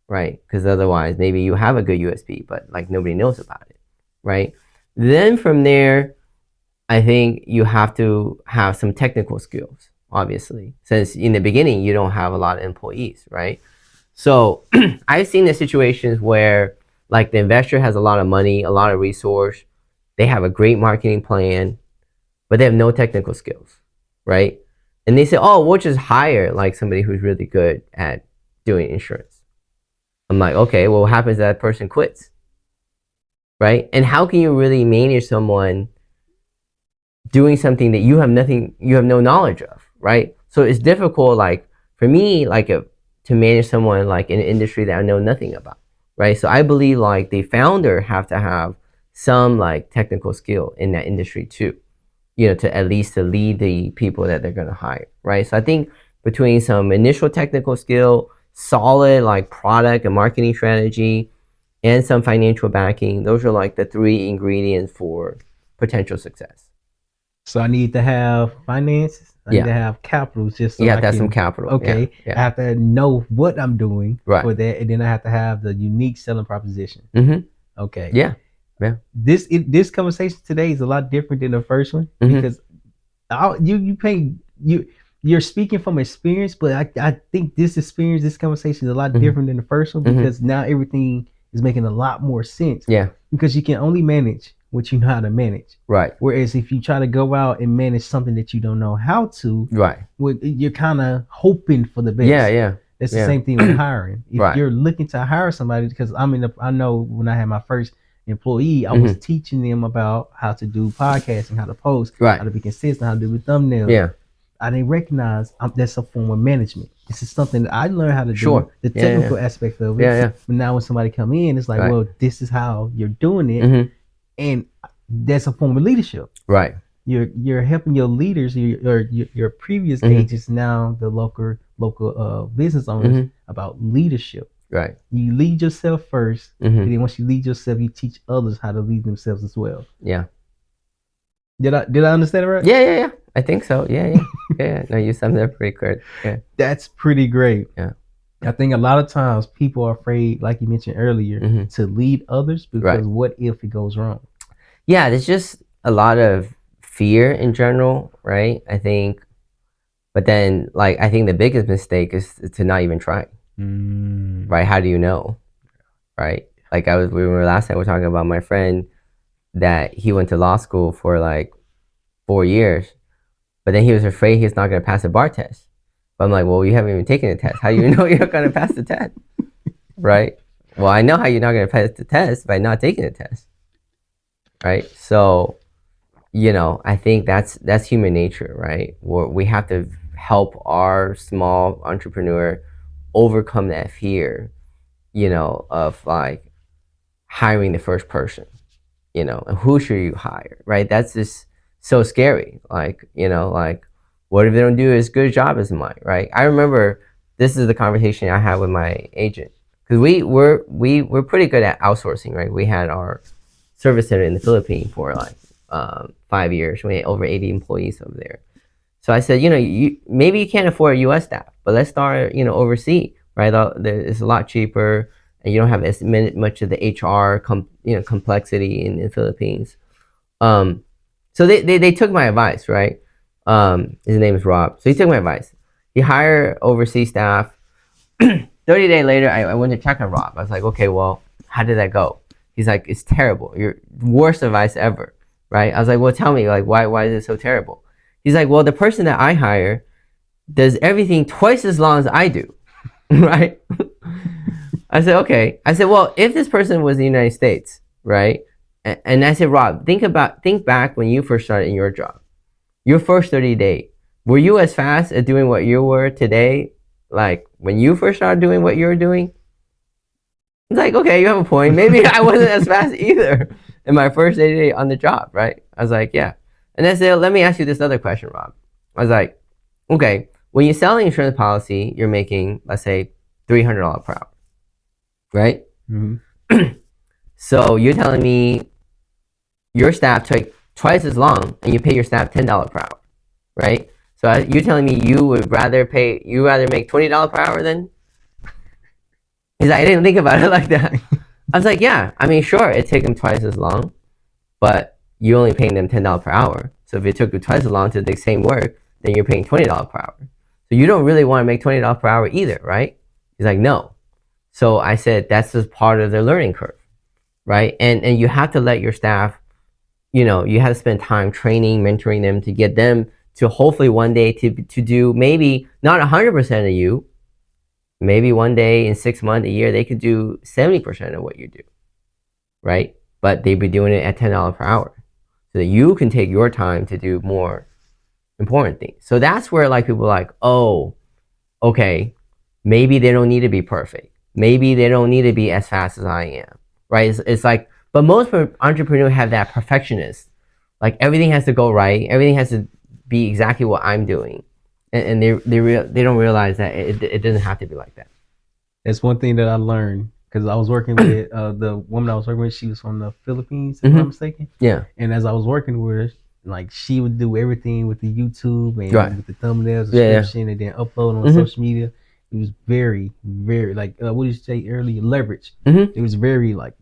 Speaker 1: right? Because otherwise, maybe you have a good USP, but like nobody knows about it, right? Then from there, I think you have to have some technical skills, obviously, since in the beginning you don't have a lot of employees, right? So I've seen the situations where like the investor has a lot of money, a lot of resource, they have a great marketing plan, but they have no technical skills, right? And they say, oh, we'll just hire like somebody who's really good at doing insurance. I'm like, okay, well, what happens if that person quits, right? And how can you really manage someone doing something that you have no knowledge of, right? So it's difficult, like for me, like to manage someone like in an industry that I know nothing about, right? So I believe like the founder have to have some like technical skill in that industry too, to at least to lead the people that they're going to hire, right? So I think between some initial technical skill, solid like product and marketing strategy, and some financial backing, those are like the 3 ingredients for potential success.
Speaker 2: So I need to have finances. I need to have capital just so
Speaker 1: you
Speaker 2: I
Speaker 1: have to have
Speaker 2: can.
Speaker 1: some capital.
Speaker 2: Okay.
Speaker 1: Yeah.
Speaker 2: I have to know what I'm doing
Speaker 1: Right.
Speaker 2: for that, and then I have to have the unique selling proposition.
Speaker 1: Mm-hmm.
Speaker 2: Okay.
Speaker 1: Yeah.
Speaker 2: This conversation today is a lot different than the first one because you're speaking from experience, but I think this conversation is a lot different than the first one because now everything is making a lot more sense.
Speaker 1: Yeah.
Speaker 2: Because you can only manage what you know how to manage.
Speaker 1: Right.
Speaker 2: Whereas if you try to go out and manage something that you don't know how to,
Speaker 1: right,
Speaker 2: you're kind of hoping for the best.
Speaker 1: Yeah.
Speaker 2: It's the same thing with hiring. If
Speaker 1: Right.
Speaker 2: you're looking to hire somebody, because I know when I had my first employee, I was teaching them about how to do podcasting, how to post,
Speaker 1: Right.
Speaker 2: how to be consistent, how to do the thumbnails.
Speaker 1: Yeah.
Speaker 2: I didn't recognize that's a form of management. This is something that I learned how to
Speaker 1: Sure.
Speaker 2: do, the technical aspect of it.
Speaker 1: Yeah.
Speaker 2: But now when somebody come in, it's like, well, this is how you're doing it, and that's a form of leadership.
Speaker 1: Right.
Speaker 2: You're helping your leaders, your previous agents, now the local business owners about leadership.
Speaker 1: Right.
Speaker 2: You lead yourself first, and then once you lead yourself, you teach others how to lead themselves as well.
Speaker 1: Yeah.
Speaker 2: Did I understand it right?
Speaker 1: Yeah. I think so. Yeah. No, you summed it up pretty good. Yeah.
Speaker 2: That's pretty great.
Speaker 1: Yeah.
Speaker 2: I think a lot of times people are afraid, like you mentioned earlier, to lead others because what if it goes wrong?
Speaker 1: Yeah, there's just a lot of fear in general, right? I think, but then like I think the biggest mistake is to not even try. Right? How do you know? Right? Like we were last night we were talking about my friend that he went to law school for like 4 years, but then he was afraid he's not going to pass the bar test. But I'm like, well, you haven't even taken the test. How do you know you're not going to pass the test? Right? Well, I know how you're not going to pass the test by not taking the test. Right? So, I think that's human nature, right? We have to help our small entrepreneur overcome that fear, of like hiring the first person, and who should you hire, right? That's just so scary. Like, like what if they don't do as good a job as mine, right? I remember this is the conversation I had with my agent because we're pretty good at outsourcing, right? We had our service center in the Philippines for like 5 years. We had over 80 employees over there. So I said, maybe you can't afford a U.S. staff, but let's start, overseas, right? It's a lot cheaper, and you don't have as much of the HR complexity in the Philippines. So they took my advice, right? His name is Rob. So he took my advice. He hired overseas staff. 30 days later, I went to check on Rob. I was like, okay, well, how did that go? He's like, it's terrible. Your worst advice ever, right? I was like, well, tell me, like, why is it so terrible? He's like, well, the person that I hire does everything twice as long as I do, right? I said, okay. I said, well, if this person was in the United States, right? And I said, Rob, think back when you first started in your job, your first 30 days. Were you as fast at doing what you were today, like when you first started doing what you were doing? It's like, okay, you have a point. Maybe I wasn't as fast either in my first day on the job, right? I was like, yeah. And I said, let me ask you this other question, Rob. I was like, okay, when you sell an insurance policy, you're making, let's say, $300 per hour, right?
Speaker 2: Mm-hmm.
Speaker 1: So you're telling me your staff took twice as long, and you pay your staff $10 per hour, right? So you're telling me you would rather make $20 per hour then? He's like, I didn't think about it like that. I was like, yeah, I mean, sure, it took them twice as long, but you only paying them $10 per hour. So if it took you twice as long to do the same work, then you're paying $20 per hour. So you don't really want to make $20 per hour either, right? He's like, no. So I said, that's just part of their learning curve, right? And you have to let your staff, you have to spend time training, mentoring them to get them to hopefully one day to do maybe not 100% of you. Maybe one day in 6 months, a year, they could do 70% of what you do, right? But they'd be doing it at $10 per hour so that you can take your time to do more important things. So that's where like people are like, oh, okay, maybe they don't need to be perfect. Maybe they don't need to be as fast as I am, right? It's like, but most entrepreneurs have that perfectionist. Like everything has to go right. Everything has to be exactly what I'm doing. And they don't realize that it doesn't have to be like that.
Speaker 2: That's one thing that I learned because I was working with the woman I was working with. She was from the Philippines, if I'm not mistaken.
Speaker 1: Yeah.
Speaker 2: And as I was working with her, like she would do everything with the YouTube and
Speaker 1: Right.
Speaker 2: with the thumbnails, description, and then upload on social media. It was very, very like what did you say earlier? Leverage. It was very like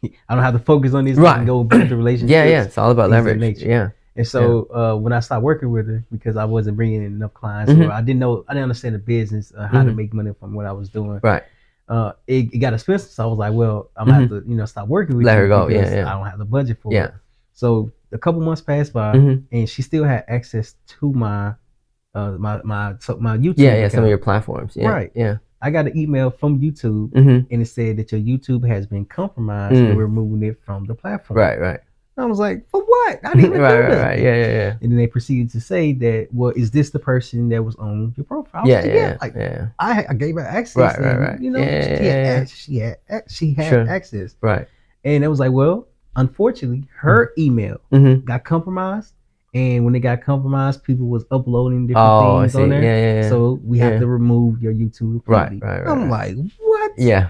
Speaker 2: I don't have to focus on this.
Speaker 1: Right.
Speaker 2: I can go build the relationship.
Speaker 1: Yeah. It's all about leverage. Yeah.
Speaker 2: And so when I stopped working with her because I wasn't bringing in enough clients, or I didn't understand the business, how to make money from what I was doing.
Speaker 1: Right.
Speaker 2: It got expensive, so I was like, well, I'm gonna have to stop working with you.
Speaker 1: Let her go.
Speaker 2: Because
Speaker 1: Yeah.
Speaker 2: I don't have the budget for
Speaker 1: it.
Speaker 2: it. So a couple months passed by, and she still had access to my my YouTube.
Speaker 1: Yeah.
Speaker 2: account.
Speaker 1: Some of your platforms. Yeah.
Speaker 2: Right.
Speaker 1: Yeah.
Speaker 2: I got an email from YouTube, and it said that your YouTube has been compromised, and we're removing it from the platform.
Speaker 1: Right.
Speaker 2: I was like, for what? I didn't even do that.
Speaker 1: Right. Yeah.
Speaker 2: And then they proceeded to say that, well, is this the person that was on your profile?
Speaker 1: Yeah.
Speaker 2: I gave her access.
Speaker 1: Right.
Speaker 2: She had access.
Speaker 1: Right.
Speaker 2: And it was like, well, unfortunately, her email got compromised. And when it got compromised, people was uploading different things on there.
Speaker 1: Yeah.
Speaker 2: So we have to remove your YouTube.
Speaker 1: Right.
Speaker 2: I'm like, what?
Speaker 1: Yeah.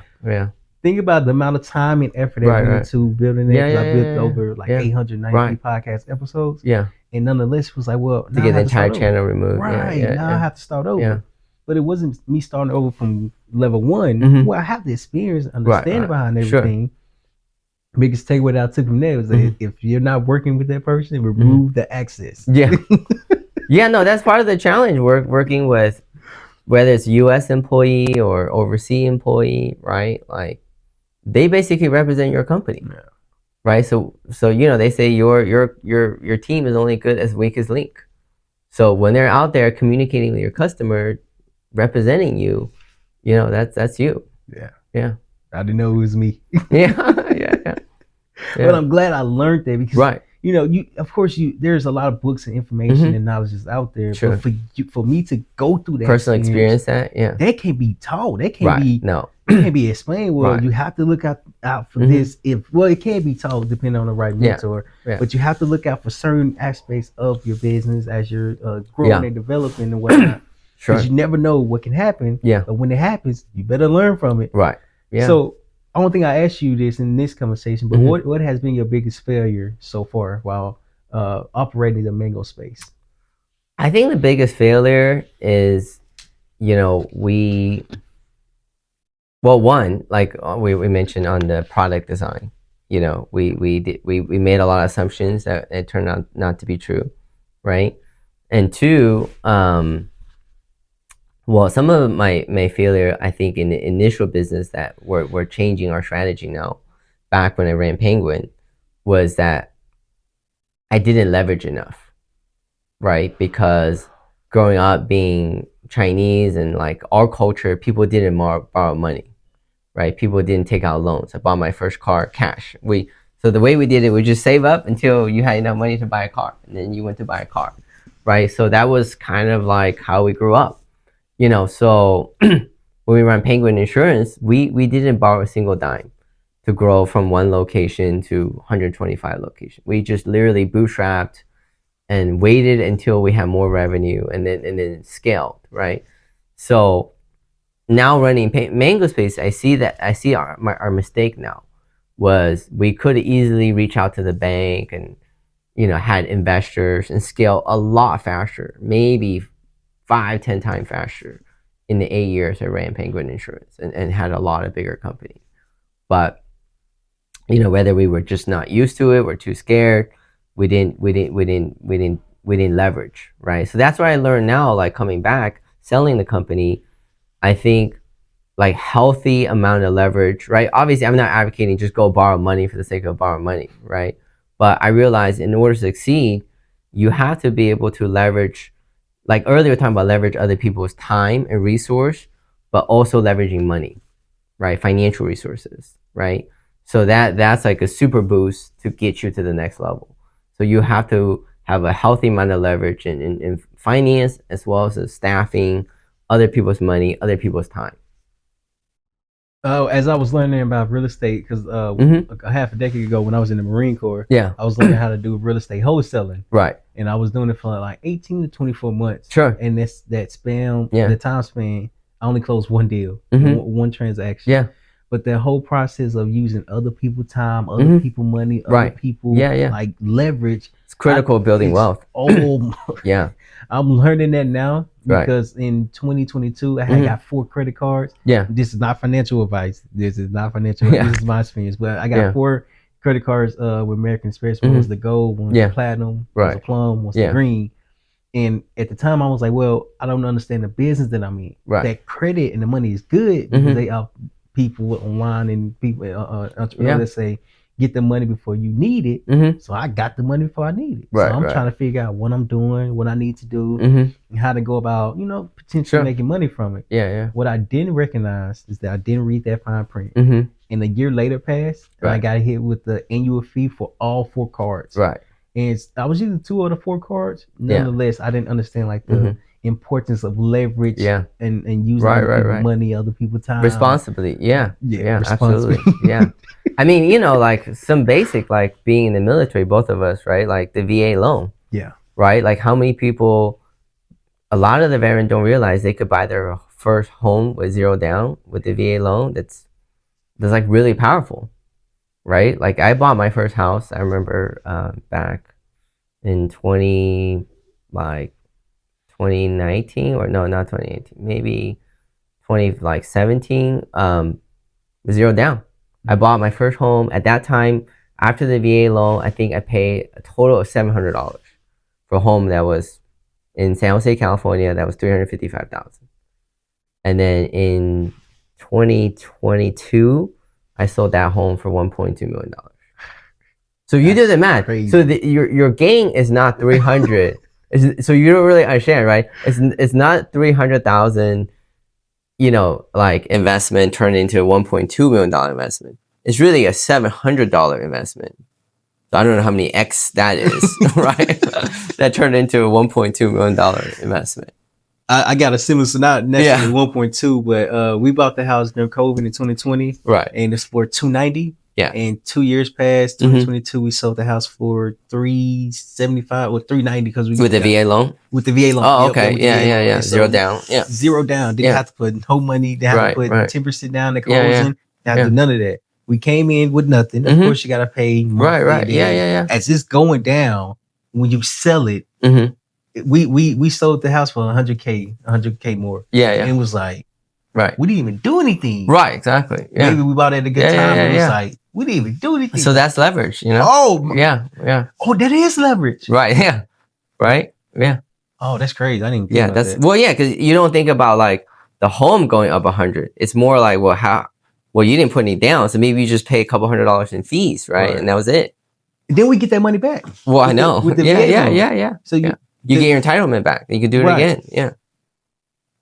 Speaker 2: Think about the amount of time and effort that went into building it.
Speaker 1: Yeah,
Speaker 2: I built over like 893 podcast episodes.
Speaker 1: Yeah.
Speaker 2: And nonetheless, it was like, well,
Speaker 1: to get the entire channel removed.
Speaker 2: Right. Now I have to start over.
Speaker 1: Yeah.
Speaker 2: But it wasn't me starting over from level one. Well, I have the experience, understanding behind everything. Biggest takeaway that I took from there was that if you're not working with that person, remove the access.
Speaker 1: Yeah. No, that's part of the challenge. Working with whether it's U.S. employee or overseas employee, right? Like they basically represent your company, right? So they say your team is only good as weak as link. So when they're out there communicating with your customer, representing you, that's you. Yeah.
Speaker 2: I didn't know it was me.
Speaker 1: Yeah.
Speaker 2: But I'm glad I learned that because
Speaker 1: of
Speaker 2: course there's a lot of books and information and knowledge is out there.
Speaker 1: Sure.
Speaker 2: But for me to go through that
Speaker 1: personal experience, that
Speaker 2: can't be taught. That can't
Speaker 1: be
Speaker 2: it can't be explained. Well, you have to look out for this. It can't be taught depending on the right mentor. But you have to look out for certain aspects of your business as you're growing and developing and whatnot. Because you never know what can happen. But when it happens, you better learn from it.
Speaker 1: Right. Yeah.
Speaker 2: So I don't think I asked you this in this conversation, but what has been your biggest failure so far while operating the Mango space?
Speaker 1: I think the biggest failure is, one, like we mentioned on the product design, you know, we made a lot of assumptions that it turned out not to be true, right? And two, well, some of my failure, I think, in the initial business that we're changing our strategy now, back when I ran Penguin, was that I didn't leverage enough, right? Because growing up being Chinese and like our culture, people didn't borrow money, right? People didn't take out loans. I bought my first car cash. So the way we did it, we just save up until you had enough money to buy a car, and then you went to buy a car, right? So that was kind of like how we grew up, you know. So when we ran Penguin Insurance, we didn't borrow a single dime to grow from one location to 125 locations. We just literally bootstrapped and waited until we had more revenue, and then scaled, right? So now running Mango Space, I see our mistake now was we could easily reach out to the bank and, you know, had investors and scale a lot faster, maybe 5-10 times faster in the 8 years I ran Penguin Insurance, and had a lot of bigger companies. But, you know, whether we were just not used to it, we're too scared, we didn't leverage, right? So that's what I learned now, like coming back, selling the company. I think like healthy amount of leverage, right? Obviously, I'm not advocating just go borrow money for the sake of borrowing money, right? But I realized in order to succeed, you have to be able to leverage, like earlier we were talking about leverage other people's time and resource, but also leveraging money, right? Financial resources, right? So that's like a super boost to get you to the next level. So you have to have a healthy amount of leverage in finance, as well as the staffing, other people's money, other people's time.
Speaker 2: As I was learning about real estate, because a half a decade ago when I was in the Marine Corps,
Speaker 1: Yeah.
Speaker 2: I was learning how to do real estate wholesaling,
Speaker 1: Right.
Speaker 2: and I was doing it for like 18 to 24 months.
Speaker 1: Sure.
Speaker 2: And that span,
Speaker 1: Yeah.
Speaker 2: the time span, I only closed one deal, one transaction.
Speaker 1: Yeah.
Speaker 2: But that whole process of using other people's time, other people money, other
Speaker 1: Right.
Speaker 2: people like leverage,
Speaker 1: It's critical building wealth.
Speaker 2: Oh,
Speaker 1: Yeah.
Speaker 2: I'm learning that now
Speaker 1: Right.
Speaker 2: because in 2022 I had got 4 credit cards.
Speaker 1: Yeah.
Speaker 2: This is not financial advice. This is not financial.
Speaker 1: Yeah.
Speaker 2: This is my experience. But I got
Speaker 1: Yeah.
Speaker 2: 4 credit cards with American Express. One was the gold, one was the platinum, one was the plum, one was the green. And at the time, I was like, well, I don't understand the business that I'm in.
Speaker 1: Right.
Speaker 2: That credit and the money is good because they have people online and people, entrepreneurs that say, get the money before you need it. So I got the money before I need it.
Speaker 1: Right,
Speaker 2: so I'm trying to figure out what I'm doing, what I need to do, and how to go about, potentially making money from it.
Speaker 1: Yeah.
Speaker 2: What I didn't recognize is that I didn't read that fine print. And a year later passed, and I got hit with the annual fee for all 4 cards.
Speaker 1: Right.
Speaker 2: And I was using 2 of the 4 cards. Nonetheless, I didn't understand like the importance of leverage and using other people's money, other people's time
Speaker 1: responsibly. Yeah,
Speaker 2: responsibly.
Speaker 1: Absolutely. Yeah. I mean, like some basic, like being in the military, both of us, right? Like the VA loan.
Speaker 2: Yeah.
Speaker 1: Right. Like how many people, a lot of the veterans don't realize they could buy their first home with 0 down with the VA loan. That's like really powerful. Right. Like I bought my first house. I remember back in 2019, or no, not 2018, maybe 2017, 0 down. I bought my first home at that time. After the VA loan, I think I paid a total of $700 for a home that was in San Jose, California. That was $355,000. And then in 2022, I sold that home for $1.2 million. So you did the math. Crazy. So your gain is not 300. So you don't really understand, right? It's not 300,000, like investment turned into a $1.2 million investment. It's really a $700 investment. So I don't know how many X that is, right? That turned into a $1.2 million investment.
Speaker 2: I got a similar, so not necessarily 1.2, but we bought the house during COVID in 2020.
Speaker 1: Right.
Speaker 2: And it's for $290.
Speaker 1: Yeah.
Speaker 2: And 2 years passed, 2022, we sold the house for $375 or $390 because we
Speaker 1: with the VA loan.
Speaker 2: With the VA loan.
Speaker 1: Oh, okay. Yeah. 0 down. Yeah.
Speaker 2: 0 down. Didn't have to put no money. Didn't have to put 10% down at closing. Didn't have to do none of that. We came in with nothing. Of course, you got to pay monthly.
Speaker 1: Right. Yeah.
Speaker 2: As it's going down, when you sell it, we sold the house for $100K more.
Speaker 1: Yeah.
Speaker 2: And it was like,
Speaker 1: Right.
Speaker 2: We didn't even do anything.
Speaker 1: Right. Exactly. Yeah.
Speaker 2: Maybe we bought it at a good time, but it's like we didn't even do anything.
Speaker 1: So that's leverage, you know?
Speaker 2: Oh,
Speaker 1: yeah.
Speaker 2: Oh, that is leverage.
Speaker 1: Right. Yeah. Right. Yeah.
Speaker 2: Oh, that's crazy. I didn't think about
Speaker 1: that's
Speaker 2: that.
Speaker 1: well, yeah, because you don't think about like the home going up 100. It's more like, well, you didn't put any down, so maybe you just pay a couple $100 in fees, right? And that was it.
Speaker 2: And then we get that money back.
Speaker 1: Well, I know.
Speaker 2: With the
Speaker 1: yeah. So
Speaker 2: you
Speaker 1: get your entitlement back. You can do it again. Yeah.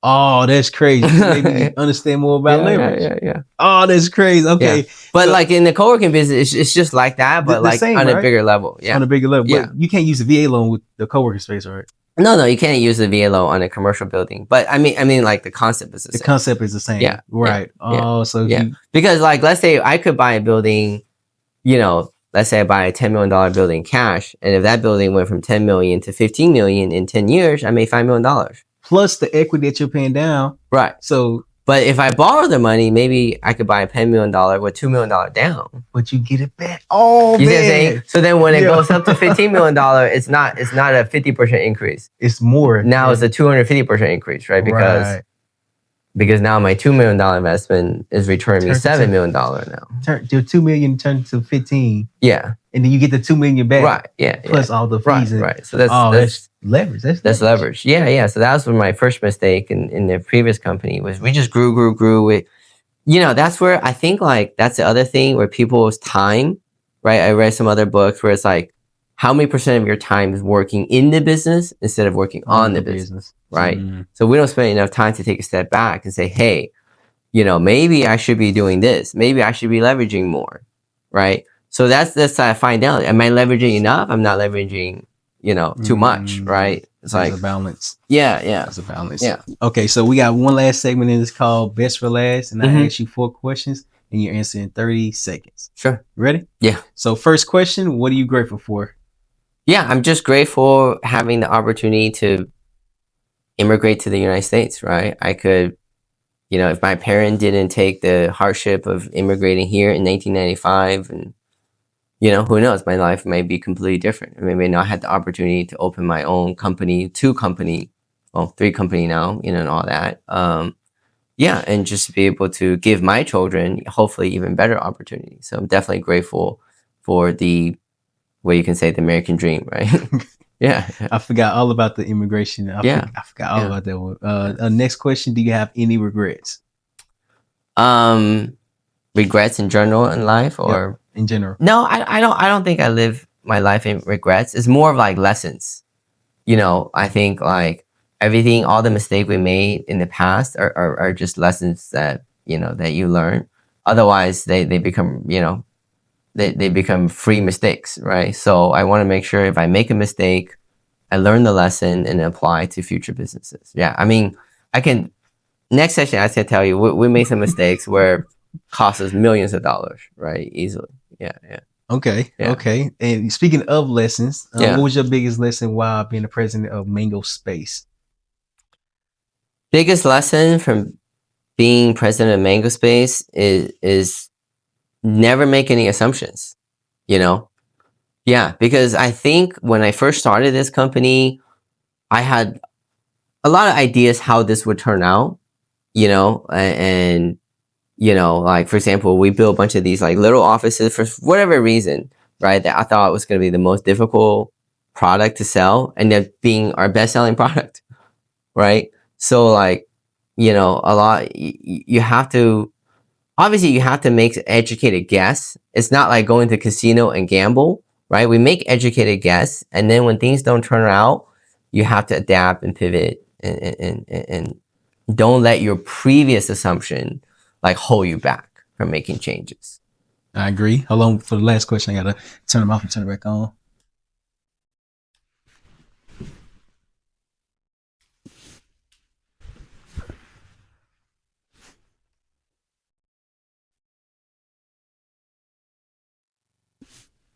Speaker 2: Oh, that's crazy. Maybe understand more about leverage. Yeah. Oh, that's crazy. Okay.
Speaker 1: Yeah. But like in the co-working business, it's just like that, but like same, on a bigger level. Yeah.
Speaker 2: On a bigger level. But you can't use the VA loan with the co-working space, right?
Speaker 1: No, you can't use the VA loan on a commercial building. But I mean, like the concept is the same.
Speaker 2: The concept is the same. Yeah. Right. Oh, so
Speaker 1: because like let's say I could buy a building, you know, let's say I buy a $10 million building cash, and if that building went from 10 million to 15 million in 10 years, I made $5 million.
Speaker 2: Plus the equity that you're paying down.
Speaker 1: Right.
Speaker 2: So,
Speaker 1: but if I borrow the money, maybe I could buy a $10 million with $2 million down.
Speaker 2: But you get it back. Oh,
Speaker 1: you man. So then when it goes up to $15 million, it's not a 50% increase.
Speaker 2: It's more.
Speaker 1: Now it's a 250% increase, right? Because now my $2 million investment is returning me $7 million now.
Speaker 2: Your $2 million turn to 15.
Speaker 1: Yeah.
Speaker 2: And then you get the $2 million back.
Speaker 1: Right. Yeah.
Speaker 2: Plus all the fees.
Speaker 1: Right. So that's
Speaker 2: leverage.
Speaker 1: That's leverage. Yeah. So that was my first mistake in the previous company was we just grew. You know, that's where I think like that's the other thing where people's time, right? I read some other books where it's like, how many percent of your time is working in the business instead of working on the business, right? So we don't spend enough time to take a step back and say, hey, you know, maybe I should be doing this. Maybe I should be leveraging more, right? So that's how I find out. Am I leveraging enough? I'm not leveraging, you know, too much, right? It's like
Speaker 2: a balance.
Speaker 1: Yeah.
Speaker 2: It's a balance. Yeah. Okay, so we got one last segment in this called Best for Last, and I ask you 4 questions, and you answer in 30 seconds.
Speaker 1: Sure.
Speaker 2: Ready?
Speaker 1: Yeah.
Speaker 2: So first question, what are you grateful for?
Speaker 1: Yeah, I'm just grateful having the opportunity to immigrate to the United States, right? I could, you know, if my parent didn't take the hardship of immigrating here in 1995, and, you know, who knows, my life might be completely different. I may not have the opportunity to open my own company, 3 company now, you know, and all that. Yeah, and just be able to give my children, hopefully, even better opportunities. So I'm definitely grateful for what you can say, the American dream, right? Yeah.
Speaker 2: I forgot all about the immigration. I forgot all about that one. Next question, do you have any regrets?
Speaker 1: Regrets in general in life, or
Speaker 2: in general?
Speaker 1: No, I don't think I live my life in regrets. It's more of like lessons. You know, I think like everything, all the mistakes we made in the past are just lessons that, you know, that you learn. Otherwise they become, you know, they become free mistakes, right? So I want to make sure if I make a mistake, I learn the lesson and apply to future businesses. Yeah, I mean, next session I can tell you we made some mistakes where cost us millions of dollars, right? Easily. Yeah.
Speaker 2: Okay. And speaking of lessons, what was your biggest lesson while being the president of Mango Space?
Speaker 1: Biggest lesson from being president of Mango Space is never make any assumptions, you know? Yeah, because I think when I first started this company, I had a lot of ideas how this would turn out, you know, and you know, like for example, we built a bunch of these like little offices for whatever reason, right? That I thought was going to be the most difficult product to sell, and then being our best-selling product, right? So like, you know, you have to. Obviously, you have to make educated guess. It's not like going to casino and gamble, right? We make educated guess, and then when things don't turn out, you have to adapt and pivot, and don't let your previous assumption like hold you back from making changes.
Speaker 2: I agree. Hold on for the last question. I gotta turn them off and turn it back on.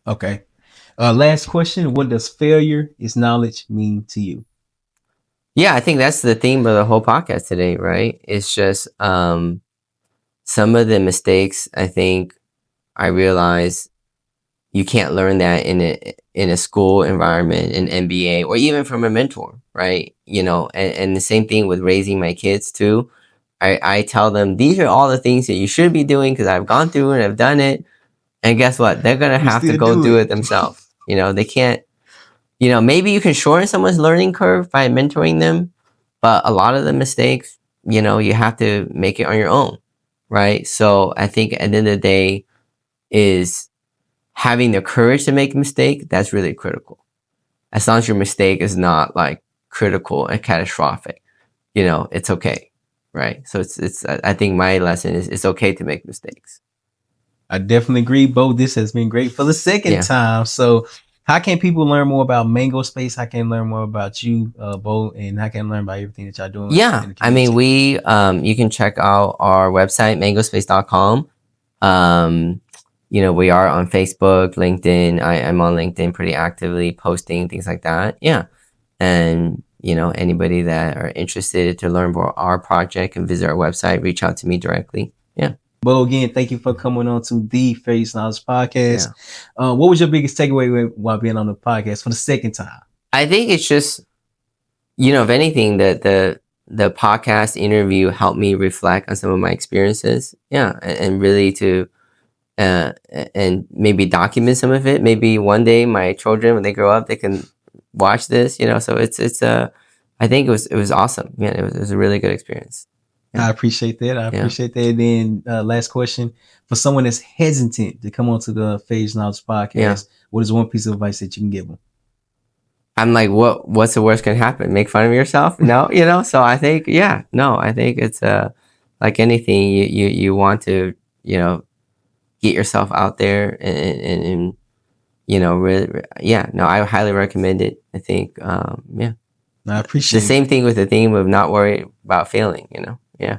Speaker 2: Okay. Last question. What does failure is knowledge mean to you?
Speaker 1: Yeah, I think that's the theme of the whole podcast today, right? It's just some of the mistakes I think I realized you can't learn that in a school environment, an MBA, or even from a mentor, right? You know, and the same thing with raising my kids too. I tell them these are all the things that you should be doing because I've gone through and I've done it. And guess what? They're gonna have to go do it themselves. They can't. Maybe you can shorten someone's learning curve by mentoring them, but a lot of the mistakes, you have to make it on your own, right? So I think at the end of the day is having the courage to make a mistake. That's really critical. As long as your mistake is not like critical and catastrophic, it's okay, right? So it's I think my lesson is it's okay to make mistakes.
Speaker 2: I definitely agree, Bo. This has been great for the second time. So how can people learn more about Mango Space? How can learn more about you, Bo, and how can learn about everything that y'all doing?
Speaker 1: Yeah, I mean, you can check out our website, mangospace.com. We are on Facebook, LinkedIn. I'm on LinkedIn pretty actively posting things like that. Yeah. And, anybody that are interested to learn more our project can visit our website, reach out to me directly. Yeah.
Speaker 2: Bo, again, thank you for coming on to the Face Knowledge Podcast. Yeah. What was your biggest takeaway while being on the podcast for the second time?
Speaker 1: I think it's just, if anything, the podcast interview helped me reflect on some of my experiences. Yeah. And really to, and maybe document some of it. Maybe one day my children, when they grow up, they can watch this, so it's I think it was awesome. Yeah. It was a really good experience.
Speaker 2: Yeah. I appreciate that. Appreciate that. And then last question, for someone that's hesitant to come onto the Phase Knowledge Podcast, what is one piece of advice that you can give them?
Speaker 1: I'm like, what's the worst can happen? Make fun of yourself? No, so I think, I think it's like anything you want to, get yourself out there and really, I highly recommend it. I think,
Speaker 2: I appreciate
Speaker 1: the same thing with the theme of not worry about failing, yeah.